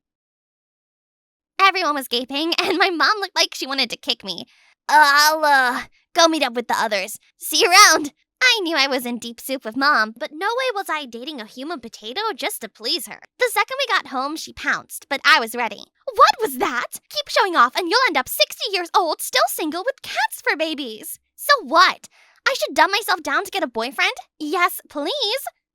Everyone was gaping, and my mom looked like she wanted to kick me. I'll go meet up with the others. See you around. I knew I was in deep soup with Mom, but no way was I dating a human potato just to please her. The second we got home, she pounced, but I was ready. What was that? Keep showing off and you'll end up 60 years old, still single with cats for babies. So what? I should dumb myself down to get a boyfriend? Yes, please.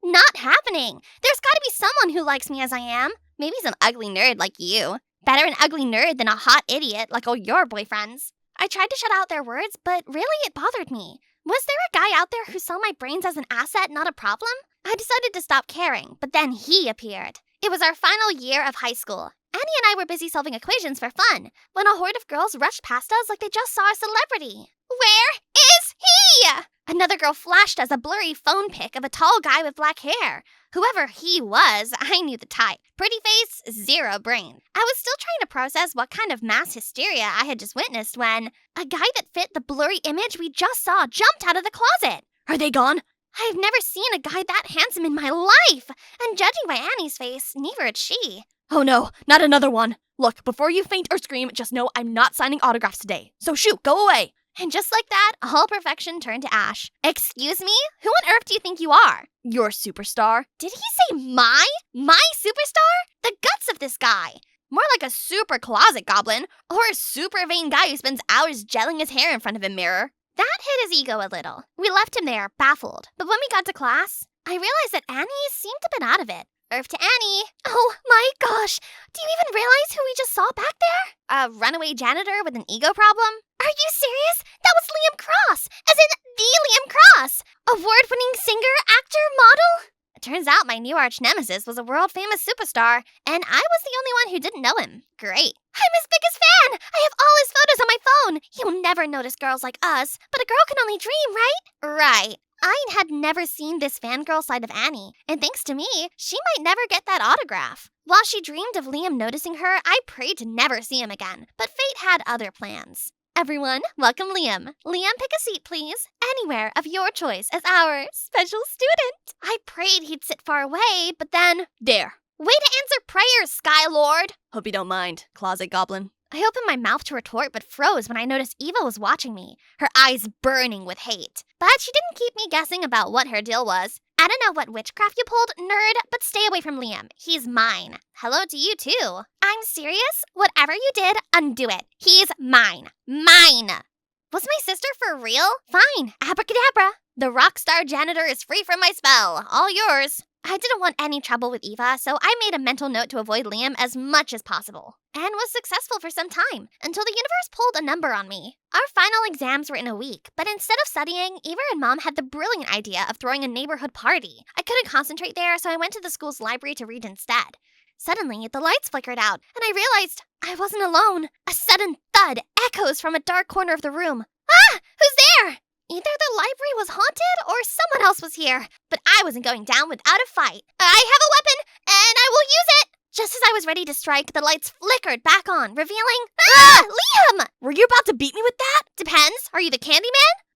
Not happening. There's gotta be someone who likes me as I am. Maybe some ugly nerd like you. Better an ugly nerd than a hot idiot like all your boyfriends. I tried to shut out their words, but really it bothered me. Was there a guy out there who saw my brains as an asset, not a problem? I decided to stop caring, but then he appeared. It was our final year of high school. Annie and I were busy solving equations for fun, when a horde of girls rushed past us like they just saw a celebrity. Where is he? Another girl flashed us a blurry phone pic of a tall guy with black hair. Whoever he was, I knew the type. Pretty face, zero brain. I was still trying to process what kind of mass hysteria I had just witnessed when a guy that fit the blurry image we just saw jumped out of the closet. Are they gone? I've never seen a guy that handsome in my life, and judging by Annie's face, neither had she. Oh no, not another one. Look, before you faint or scream, just know I'm not signing autographs today. So shoot, go away. And just like that, all perfection turned to ash. Excuse me? Who on earth do you think you are? You're a superstar. Did he say my? My superstar? The guts of this guy. More like a super closet goblin, or a super vain guy who spends hours gelling his hair in front of a mirror. That hit his ego a little. We left him there, baffled. But when we got to class, I realized that Annie seemed a bit out of it. Earth to Annie. Oh my gosh, do you even realize who we just saw back there? A runaway janitor with an ego problem? Are you serious? That was Liam Cross, as in the Liam Cross, award-winning singer, actor, model. It turns out my new arch nemesis was a world-famous superstar, and I was the only one who didn't know him. Great. I'm his biggest fan. I have all his photos on my phone. You'll never notice girls like us, but a girl can only dream, right? Right. I had never seen this fangirl side of Annie, and thanks to me, she might never get that autograph. While she dreamed of Liam noticing her, I prayed to never see him again, but fate had other plans. Everyone, welcome Liam. Liam, pick a seat, please. Anywhere of your choice as our special student. I prayed he'd sit far away, but then... There. Way to answer prayers, Sky Lord! Hope you don't mind, closet goblin. I opened my mouth to retort, but froze when I noticed Eva was watching me, her eyes burning with hate. But she didn't keep me guessing about what her deal was. I don't know what witchcraft you pulled, nerd, but stay away from Liam. He's mine. Hello to you, too. I'm serious. Whatever you did, undo it. He's mine. Mine! Was my sister for real? Fine. Abracadabra. The rock star janitor is free from my spell. All yours. I didn't want any trouble with Eva, so I made a mental note to avoid Liam as much as possible. And was successful for some time, until the universe pulled a number on me. Our final exams were in a week, but instead of studying, Eva and Mom had the brilliant idea of throwing a neighborhood party. I couldn't concentrate there, so I went to the school's library to read instead. Suddenly, the lights flickered out, and I realized I wasn't alone. A sudden thud echoes from a dark corner of the room. Ah! Who's there? Either the library was haunted or someone else was here, but I wasn't going down without a fight. I have a weapon, and I will use it! Just as I was ready to strike, the lights flickered back on, revealing, Ah! Liam! Were you about to beat me with that? Depends. Are you the Candyman?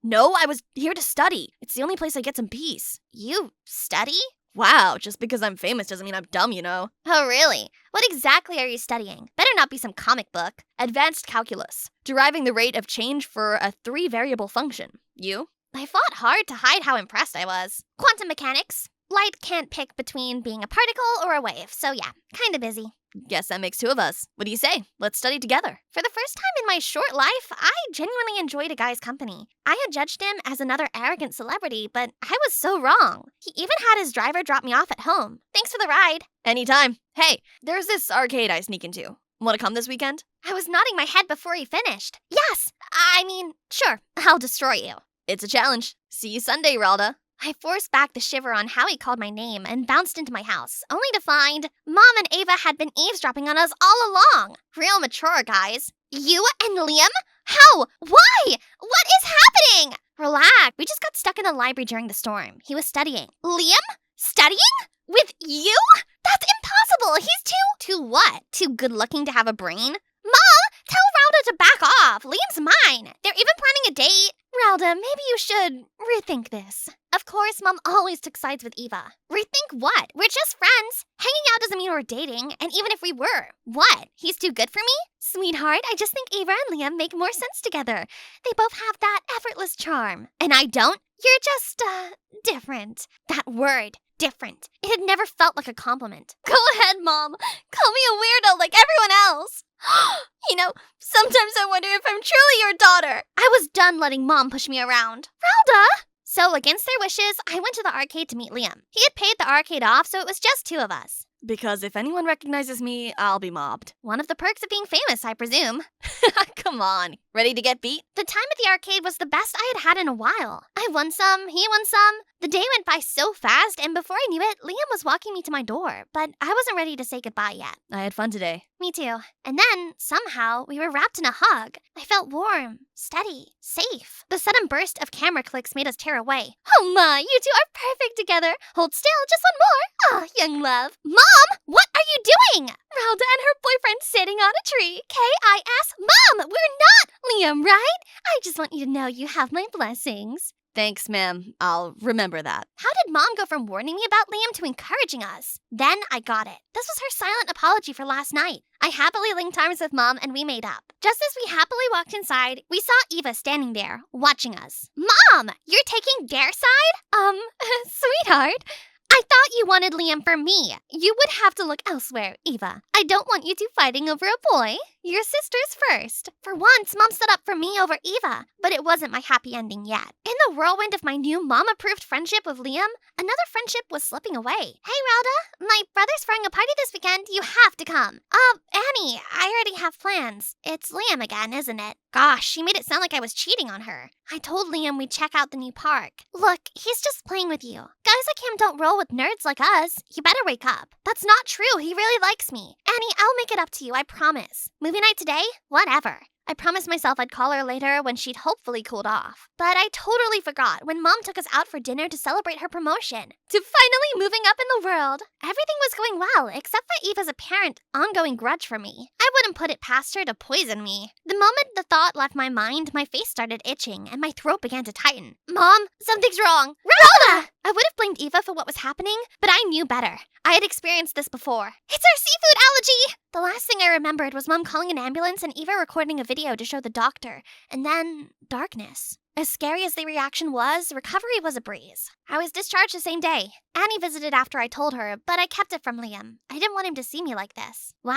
No, I was here to study. It's the only place I get some peace. You study? Wow, just because I'm famous doesn't mean I'm dumb, you know. Oh, really? What exactly are you studying? Better not be some comic book. Advanced calculus, deriving the rate of change for a 3-variable function. You? I fought hard to hide how impressed I was. Quantum mechanics. Light can't pick between being a particle or a wave, so yeah, kinda busy. Guess that makes 2 of us. What do you say? Let's study together. For the first time in my short life, I genuinely enjoyed a guy's company. I had judged him as another arrogant celebrity, but I was so wrong. He even had his driver drop me off at home. Thanks for the ride. Anytime. Hey, there's this arcade I sneak into. Want to come this weekend? I was nodding my head before he finished. Yes! Sure, I'll destroy you. It's a challenge. See you Sunday, Ralda. I forced back the shiver on how he called my name and bounced into my house, only to find Mom and Ava had been eavesdropping on us all along. Real mature, guys. You and Liam? How? Why? What is happening? Relax. We just got stuck in the library during the storm. He was studying. Liam? Studying? With you? That's impossible. He's too what? Too good looking to have a brain? Mom, tell Ralda to back off. Liam's mine. They're even planning a date. Ralda, maybe you should rethink this. Of course, Mom always took sides with Eva. Rethink what? We're just friends. Hanging out doesn't mean we're dating, and even if we were, what? He's too good for me? Sweetheart, I just think Eva and Liam make more sense together. They both have that effortless charm. And I don't? You're just, different. That word, different. It had never felt like a compliment. Go ahead, Mom. Call me a weirdo like everyone else. You know, sometimes I wonder if I'm truly your daughter. I was done letting Mom push me around. Ralda! So, against their wishes, I went to the arcade to meet Liam. He had paid the arcade off, so it was just 2 of us. Because if anyone recognizes me, I'll be mobbed. One of the perks of being famous, I presume. Come on. Ready to get beat? The time at the arcade was the best I had had in a while. I won some, he won some. The day went by so fast, and before I knew it, Liam was walking me to my door, but I wasn't ready to say goodbye yet. I had fun today. Me too. And then, somehow, we were wrapped in a hug. I felt warm, steady, safe. The sudden burst of camera clicks made us tear away. Oh my, you two are perfect together. Hold still, just one more. Oh, young love. Mom, what are you doing? Ralda and her boyfriend sitting on a tree. K-I-S. Mom, we're not Liam, right? I just want you to know you have my blessings. Thanks, ma'am. I'll remember that. How did Mom go from warning me about Liam to encouraging us? Then I got it. This was her silent apology for last night. I happily linked arms with Mom and we made up. Just as we happily walked inside, we saw Eva standing there, watching us. Mom, you're taking their side? Sweetheart, I thought you wanted Liam for me. You would have to look elsewhere, Eva. I don't want you two fighting over a boy. Your sisters first. For once, Mom stood up for me over Eva, but it wasn't my happy ending yet. In the whirlwind of my new Mom-approved friendship with Liam, another friendship was slipping away. Hey, Ralda, my brother's throwing a party this weekend. You have to come. Annie, I already have plans. It's Liam again, isn't it? Gosh, she made it sound like I was cheating on her. I told Liam we'd check out the new park. Look, he's just playing with you. Guys like him don't roll with nerds like us. You better wake up. That's not true. He really likes me. Annie, I'll make it up to you, I promise. Movie night today? Whatever. I promised myself I'd call her later when she'd hopefully cooled off. But I totally forgot when Mom took us out for dinner to celebrate her promotion. To finally moving up in the world. Everything was going well, except for Eva's apparent ongoing grudge for me. I wouldn't put it past her to poison me. The moment the thought left my mind, my face started itching and my throat began to tighten. Mom, something's wrong. Ralda! I would have blamed Eva for what was happening, but I knew better. I had experienced this before. It's our seafood allergy! The last thing I remembered was Mom calling an ambulance and Eva recording a video to show the doctor. And then, darkness. As scary as the reaction was, recovery was a breeze. I was discharged the same day. Annie visited after I told her, but I kept it from Liam. I didn't want him to see me like this. Wow,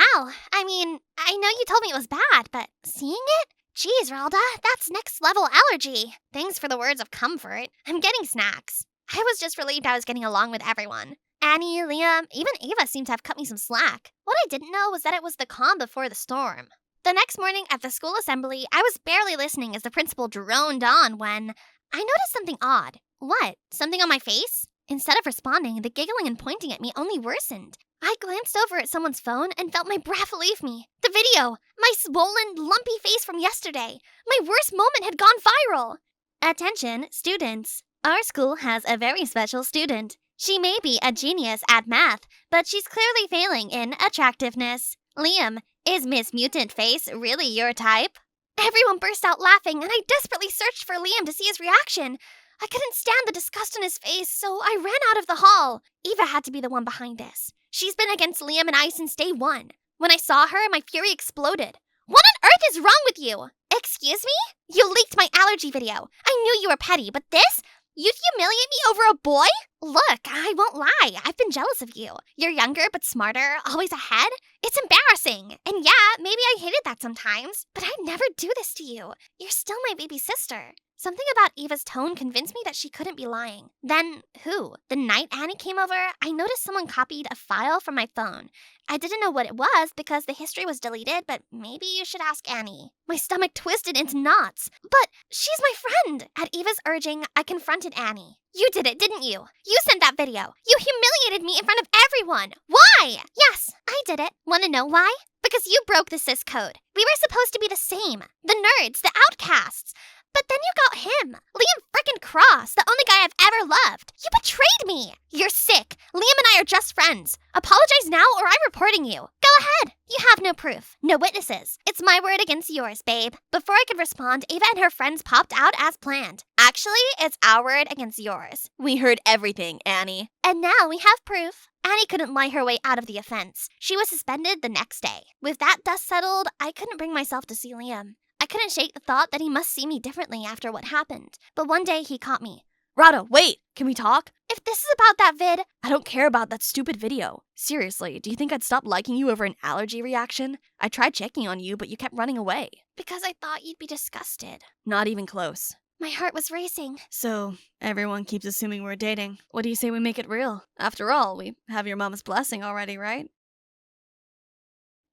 I know you told me it was bad, but seeing it? Geez, Ralda, that's next level allergy. Thanks for the words of comfort. I'm getting snacks. I was just relieved I was getting along with everyone. Annie, Liam, even Ava seemed to have cut me some slack. What I didn't know was that it was the calm before the storm. The next morning at the school assembly, I was barely listening as the principal droned on when I noticed something odd. What? Something on my face? Instead of responding, the giggling and pointing at me only worsened. I glanced over at someone's phone and felt my breath leave me. The video! My swollen, lumpy face from yesterday. My worst moment had gone viral. Attention, students. Our school has a very special student. She may be a genius at math, but she's clearly failing in attractiveness. Liam, is Miss Mutant Face really your type? Everyone burst out laughing, and I desperately searched for Liam to see his reaction. I couldn't stand the disgust on his face, so I ran out of the hall. Eva had to be the one behind this. She's been against Liam and I since day one. When I saw her, my fury exploded. What on earth is wrong with you? Excuse me? You leaked my allergy video. I knew you were petty, but this? You'd humiliate me over a boy? Look, I won't lie. I've been jealous of you. You're younger but smarter, always ahead. It's embarrassing. And yeah, maybe I hated that sometimes, but I'd never do this to you. You're still my baby sister. Something about Eva's tone convinced me that she couldn't be lying. Then, who? The night Annie came over, I noticed someone copied a file from my phone. I didn't know what it was because the history was deleted, but maybe you should ask Annie. My stomach twisted into knots. But she's my friend. At Eva's urging, I confronted Annie. You did it, didn't you? You sent that video. You humiliated me in front of everyone. Why? Yes, I did it. Want to know why? Because you broke the cis code. We were supposed to be the same. The nerds, the outcasts. But then you got him. Liam frickin' Cross, the only guy I've ever loved. You betrayed me. You're sick. Liam and I are just friends. Apologize now or I'm reporting you. Go ahead. You have no proof. No witnesses. It's my word against yours, babe. Before I could respond, Ava and her friends popped out as planned. Actually, it's our word against yours. We heard everything, Annie. And now we have proof. Annie couldn't lie her way out of the offense. She was suspended the next day. With that dust settled, I couldn't bring myself to see Liam. I couldn't shake the thought that he must see me differently after what happened. But one day he caught me. Rada, wait! Can we talk? If this is about that vid... I don't care about that stupid video. Seriously, do you think I'd stop liking you over an allergy reaction? I tried checking on you, but you kept running away. Because I thought you'd be disgusted. Not even close. My heart was racing. So, everyone keeps assuming we're dating. What do you say we make it real? After all, we have your mama's blessing already, right?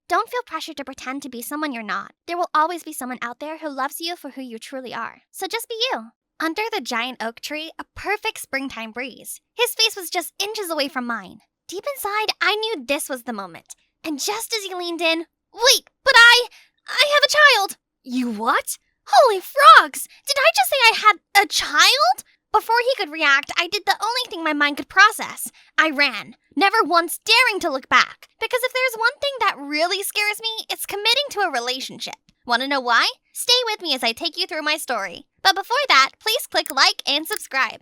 Don't feel pressured to pretend to be someone you're not. There will always be someone out there who loves you for who you truly are. So just be you. Under the giant oak tree, a perfect springtime breeze. His face was just inches away from mine. Deep inside, I knew this was the moment. And just as he leaned in, wait, but I have a child. You what? Holy frogs! Did I just say I had a child? Before he could react, I did the only thing my mind could process. I ran, never once daring to look back. Because if there's one thing that really scares me, it's committing to a relationship. Want to know why? Stay with me as I take you through my story. But before that, please click like and subscribe.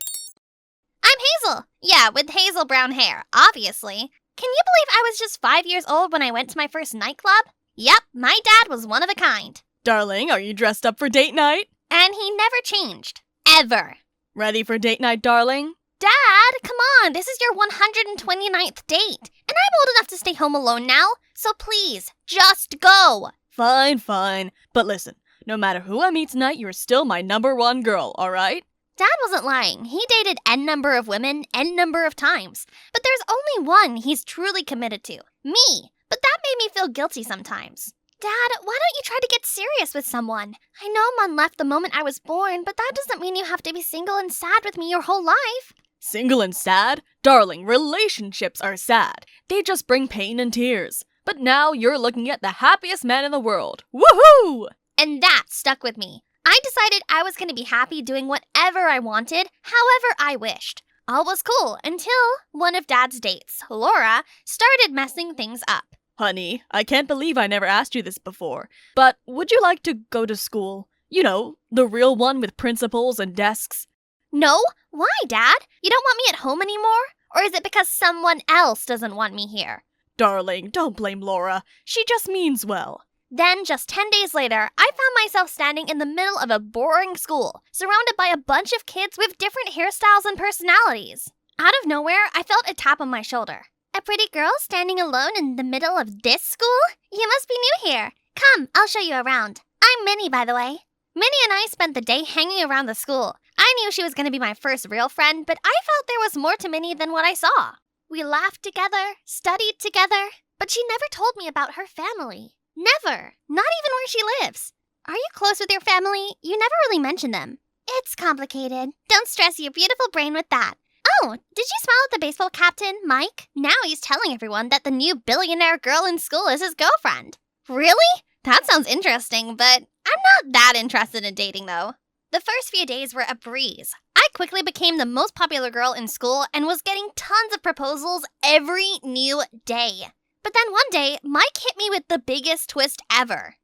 I'm Hazel. Yeah, with hazel brown hair, obviously. Can you believe I was just 5 years old when I went to my first nightclub? Yep, my dad was one of a kind. Darling, are you dressed up for date night? And he never changed. Ever. Ready for date night, darling? Dad, come on, this is your 129th date. And I'm old enough to stay home alone now, so please, just go. Fine. But listen, no matter who I meet tonight, you're still my #1 girl, alright? Dad wasn't lying. He dated N number of women, N number of times. But there's only one he's truly committed to. Me. But that made me feel guilty sometimes. Dad, why don't you try to get serious with someone? I know Mom left the moment I was born, but that doesn't mean you have to be single and sad with me your whole life. Single and sad? Darling, relationships are sad. They just bring pain and tears. But now you're looking at the happiest man in the world. Woohoo! And that stuck with me. I decided I was going to be happy doing whatever I wanted, however I wished. All was cool until one of Dad's dates, Laura, started messing things up. Honey, I can't believe I never asked you this before, but would you like to go to school? You know, the real one with principals and desks. No? Why, Dad? You don't want me at home anymore? Or is it because someone else doesn't want me here? Darling, don't blame Laura. She just means well. Then, just 10 days later, I found myself standing in the middle of a boring school, surrounded by a bunch of kids with different hairstyles and personalities. Out of nowhere, I felt a tap on my shoulder. A pretty girl standing alone in the middle of this school? You must be new here. Come, I'll show you around. I'm Minnie, by the way. Minnie and I spent the day hanging around the school. I knew she was going to be my first real friend, but I felt there was more to Minnie than what I saw. We laughed together, studied together, but she never told me about her family. Never. Not even where she lives. Are you close with your family? You never really mention them. It's complicated. Don't stress your beautiful brain with that. Oh, did you smile at the baseball captain, Mike? Now he's telling everyone that the new billionaire girl in school is his girlfriend. Really? That sounds interesting, but I'm not that interested in dating, though. The first few days were a breeze. I quickly became the most popular girl in school and was getting tons of proposals every new day. But then one day, Mike hit me with the biggest twist ever.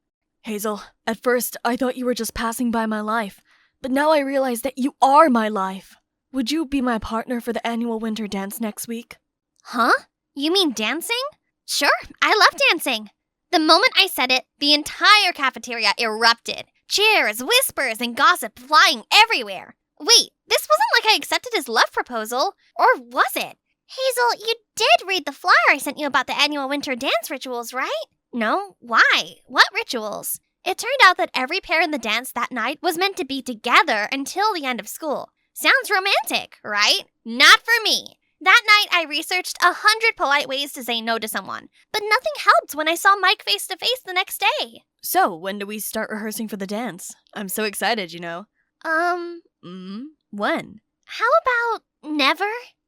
Hazel, at first I thought you were just passing by my life, but now I realize that you are my life. Would you be my partner for the annual winter dance next week? Huh? You mean dancing? Sure, I love dancing. The moment I said it, the entire cafeteria erupted. Cheers, whispers, and gossip flying everywhere. Wait, this wasn't like I accepted his love proposal, or was it? Hazel, you did read the flyer I sent you about the annual winter dance rituals, right? No, why? What rituals? It turned out that every pair in the dance that night was meant to be together until the end of school. Sounds romantic, right? Not for me. That night, I researched 100 polite ways to say no to someone, but nothing helped when I saw Mike face to face the next day. So, when do we start rehearsing for the dance? I'm so excited, you know. When? How about never?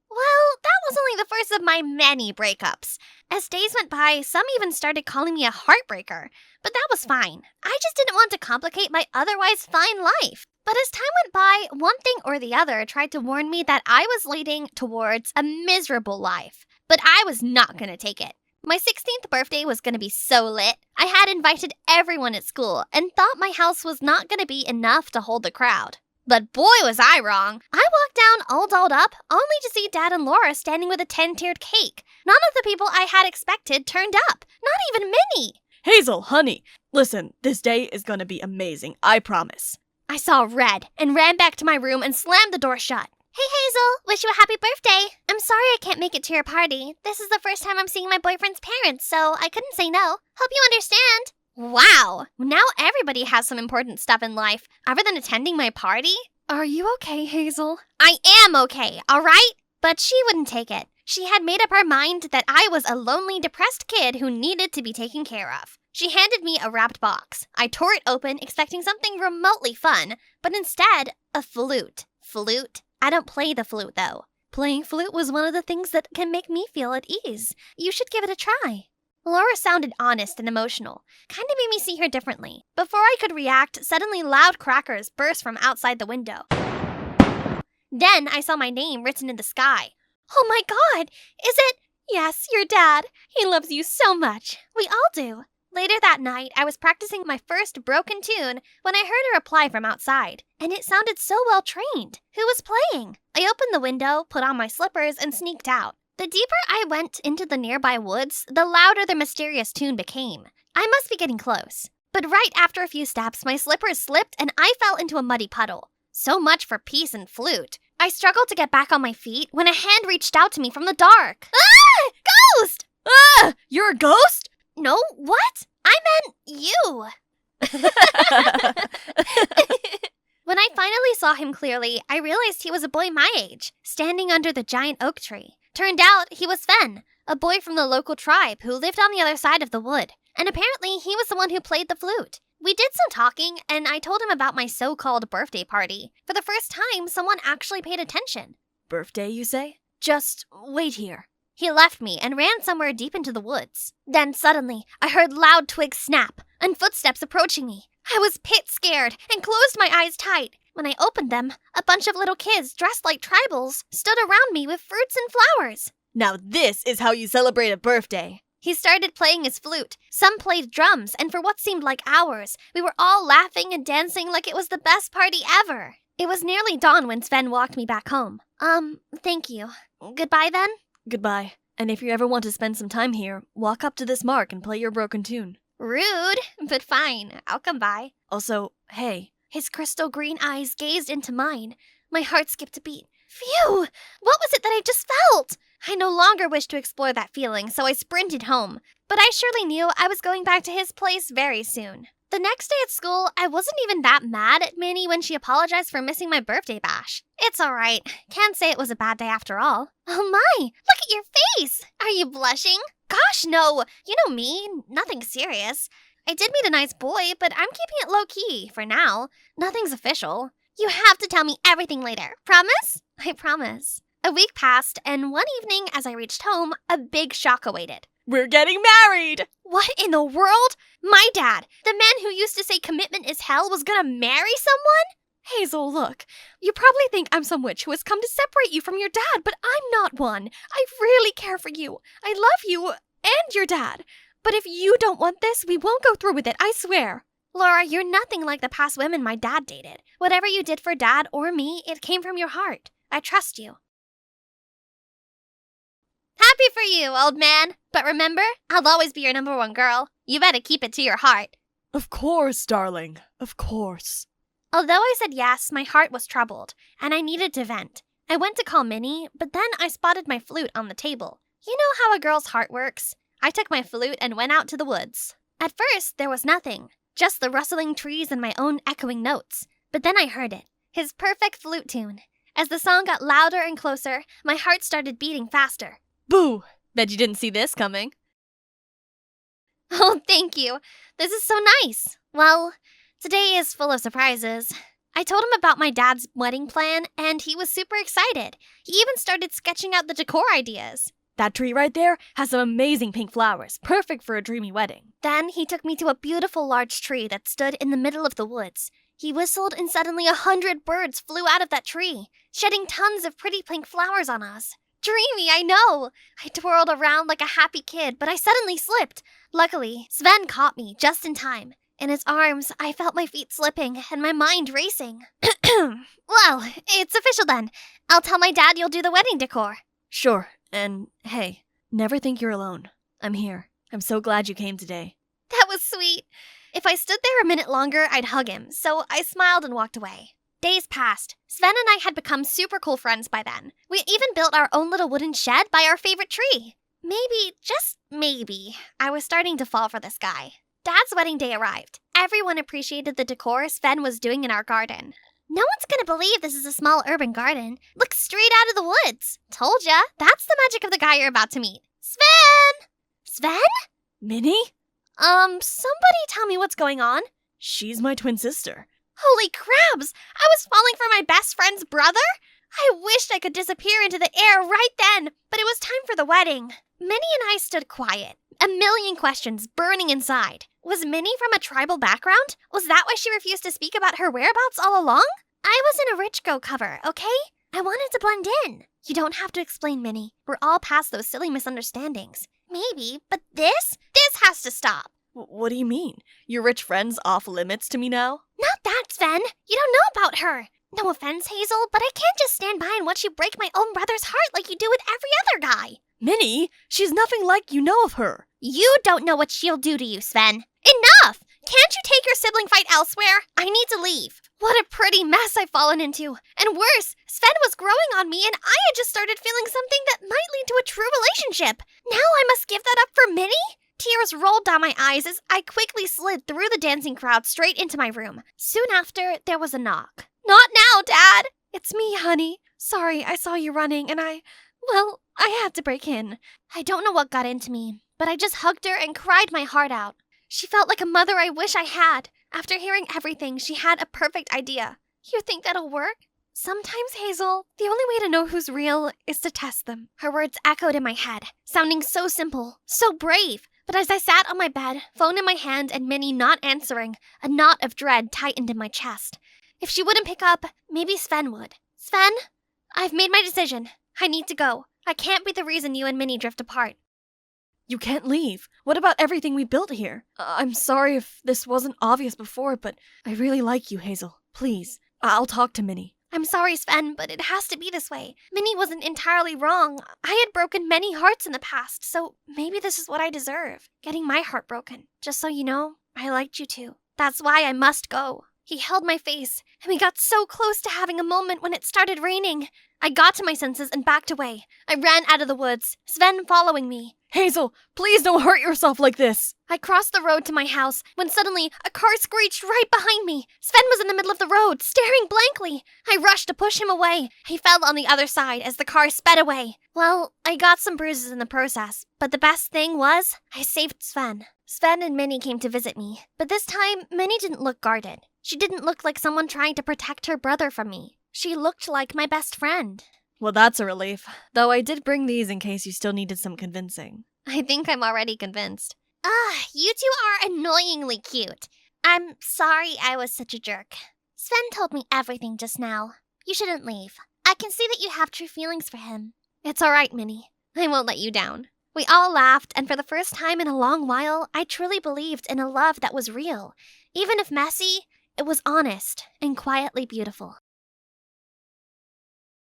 Well, that was only the first of my many breakups. As days went by, some even started calling me a heartbreaker, but that was fine. I just didn't want to complicate my otherwise fine life. But as time went by, one thing or the other tried to warn me that I was leading towards a miserable life. But I was not going to take it. My 16th birthday was going to be so lit. I had invited everyone at school and thought my house was not going to be enough to hold the crowd. But boy was I wrong. I walked down all dolled up, only to see Dad and Laura standing with a 10-tiered cake. None of the people I had expected turned up. Not even Minnie. Hazel, honey, listen, this day is gonna be amazing, I promise. I saw red and ran back to my room and slammed the door shut. Hey Hazel, wish you a happy birthday. I'm sorry I can't make it to your party. This is the first time I'm seeing my boyfriend's parents, so I couldn't say no. Hope you understand. Wow, now everybody has some important stuff in life, other than attending my party? Are you okay, Hazel? I am okay, alright? But she wouldn't take it. She had made up her mind that I was a lonely, depressed kid who needed to be taken care of. She handed me a wrapped box. I tore it open, expecting something remotely fun, but instead, a flute. Flute? I don't play the flute, though. Playing flute was one of the things that can make me feel at ease. You should give it a try. Laura sounded honest and emotional. Kind of made me see her differently. Before I could react, suddenly loud crackers burst from outside the window. Then I saw my name written in the sky. Oh my God! Is it? Yes, your dad. He loves you so much. We all do. Later that night, I was practicing my first broken tune when I heard a reply from outside, and it sounded so well trained. Who was playing? I opened the window, put on my slippers, and sneaked out. The deeper I went into the nearby woods, the louder the mysterious tune became. I must be getting close. But right after a few steps, my slippers slipped and I fell into a muddy puddle. So much for peace and flute. I struggled to get back on my feet when a hand reached out to me from the dark. Ah! Ghost! Ah! You're a ghost? No, what? I meant you. When I finally saw him clearly, I realized he was a boy my age, standing under the giant oak tree. Turned out he was Fen, a boy from the local tribe who lived on the other side of the wood. And apparently he was the one who played the flute. We did some talking, and I told him about my so-called birthday party. For the first time, someone actually paid attention. Birthday, you say? Just wait here. He left me and ran somewhere deep into the woods. Then suddenly, I heard loud twigs snap and footsteps approaching me. I was pit scared and closed my eyes tight. When I opened them, a bunch of little kids dressed like tribals stood around me with fruits and flowers. Now this is how you celebrate a birthday. He started playing his flute. Some played drums, and for what seemed like hours, we were all laughing and dancing like it was the best party ever. It was nearly dawn when Sven walked me back home. Thank you. Goodbye then? Goodbye. And if you ever want to spend some time here, walk up to this mark and play your broken tune. Rude, but fine. I'll come by. Also, hey. His crystal green eyes gazed into mine. My heart skipped a beat. Phew! What was it that I just felt? I no longer wished to explore that feeling, so I sprinted home. But I surely knew I was going back to his place very soon. The next day at school, I wasn't even that mad at Minnie when she apologized for missing my birthday bash. It's alright. Can't say it was a bad day after all. Oh my! Look at your face! Are you blushing? Gosh, no! You know me. Nothing serious. I did meet a nice boy, but I'm keeping it low-key for now. Nothing's official. You have to tell me everything later. Promise? I promise. A week passed, and one evening as I reached home, a big shock awaited. We're getting married! What in the world? My dad, the man who used to say commitment is hell, was gonna marry someone? Hazel, look. You probably think I'm some witch who has come to separate you from your dad, but I'm not one. I really care for you. I love you and your dad. But if you don't want this, we won't go through with it, I swear. Laura, you're nothing like the past women my dad dated. Whatever you did for Dad or me, it came from your heart. I trust you. Happy for you, old man. But remember, I'll always be your number one girl. You better keep it to your heart. Of course, darling. Of course. Although I said yes, my heart was troubled, and I needed to vent. I went to call Minnie, but then I spotted my flute on the table. You know how a girl's heart works? I took my flute and went out to the woods. At first, there was nothing. Just the rustling trees and my own echoing notes. But then I heard it. His perfect flute tune. As the song got louder and closer, my heart started beating faster. Boo! Bet you didn't see this coming. Oh, thank you. This is so nice. Well, today is full of surprises. I told him about my dad's wedding plan, and he was super excited. He even started sketching out the decor ideas. That tree right there has some amazing pink flowers, perfect for a dreamy wedding. Then he took me to a beautiful large tree that stood in the middle of the woods. He whistled and suddenly 100 birds flew out of that tree, shedding tons of pretty pink flowers on us. Dreamy, I know! I twirled around like a happy kid, but I suddenly slipped. Luckily, Sven caught me just in time. In his arms, I felt my feet slipping and my mind racing. Well, it's official then. I'll tell my dad you'll do the wedding decor. Sure, and hey, never think you're alone. I'm here. I'm so glad you came today. That was sweet. If I stood there a minute longer, I'd hug him, so I smiled and walked away. Days passed. Sven and I had become super cool friends by then. We even built our own little wooden shed by our favorite tree. Maybe, just maybe, I was starting to fall for this guy. Dad's wedding day arrived. Everyone appreciated the decor Sven was doing in our garden. No one's gonna believe this is a small urban garden. Look straight out of the woods. Told ya, that's the magic of the guy you're about to meet. Sven! Sven? Minnie? Somebody tell me what's going on. She's my twin sister. Holy crabs! I was falling for my best friend's brother? I wished I could disappear into the air right then, but it was time for the wedding. Minnie and I stood quiet, a million questions burning inside. Was Minnie from a tribal background? Was that why she refused to speak about her whereabouts all along? I was in a Rich Go cover, okay? I wanted to blend in. You don't have to explain, Minnie. We're all past those silly misunderstandings. Maybe, but this has to stop. What do you mean? Your rich friend's off limits to me now? Not that, Sven. You don't know about her. No offense, Hazel, but I can't just stand by and watch you break my own brother's heart like you do with every other guy. Minnie, she's nothing like you know of her. You don't know what she'll do to you, Sven. Enough! Can't you take your sibling fight elsewhere? I need to leave. What a pretty mess I've fallen into. And worse, Sven was growing on me and I had just started feeling something that might lead to a true relationship. Now I must give that up for Minnie? Tears rolled down my eyes as I quickly slid through the dancing crowd straight into my room. Soon after, there was a knock. Not now, Dad! It's me, honey. Sorry, I saw you running and I had to break in. I don't know what got into me, but I just hugged her and cried my heart out. She felt like a mother I wish I had. After hearing everything, she had a perfect idea. You think that'll work? Sometimes, Hazel, the only way to know who's real is to test them. Her words echoed in my head, sounding so simple, so brave. But as I sat on my bed, phone in my hand and Minnie not answering, a knot of dread tightened in my chest. If she wouldn't pick up, maybe Sven would. Sven, I've made my decision. I need to go. I can't be the reason you and Minnie drift apart. You can't leave. What about everything we built here? I'm sorry if this wasn't obvious before, but I really like you, Hazel. Please, I'll talk to Minnie. I'm sorry, Sven, but it has to be this way. Minnie wasn't entirely wrong. I had broken many hearts in the past, so maybe this is what I deserve. Getting my heart broken. Just so you know, I liked you too. That's why I must go. He held my face, and we got so close to having a moment when it started raining. I got to my senses and backed away. I ran out of the woods, Sven following me. Hazel, please don't hurt yourself like this. I crossed the road to my house when suddenly a car screeched right behind me. Sven was in the middle of the road, staring blankly. I rushed to push him away. He fell on the other side as the car sped away. Well, I got some bruises in the process, but the best thing was I saved Sven. Sven and Minnie came to visit me, but this time Minnie didn't look guarded. She didn't look like someone trying to protect her brother from me. She looked like my best friend. Well, that's a relief. Though I did bring these in case you still needed some convincing. I think I'm already convinced. You two are annoyingly cute. I'm sorry I was such a jerk. Sven told me everything just now. You shouldn't leave. I can see that you have true feelings for him. It's all right, Minnie. I won't let you down. We all laughed, and for the first time in a long while, I truly believed in a love that was real. Even if messy, it was honest and quietly beautiful.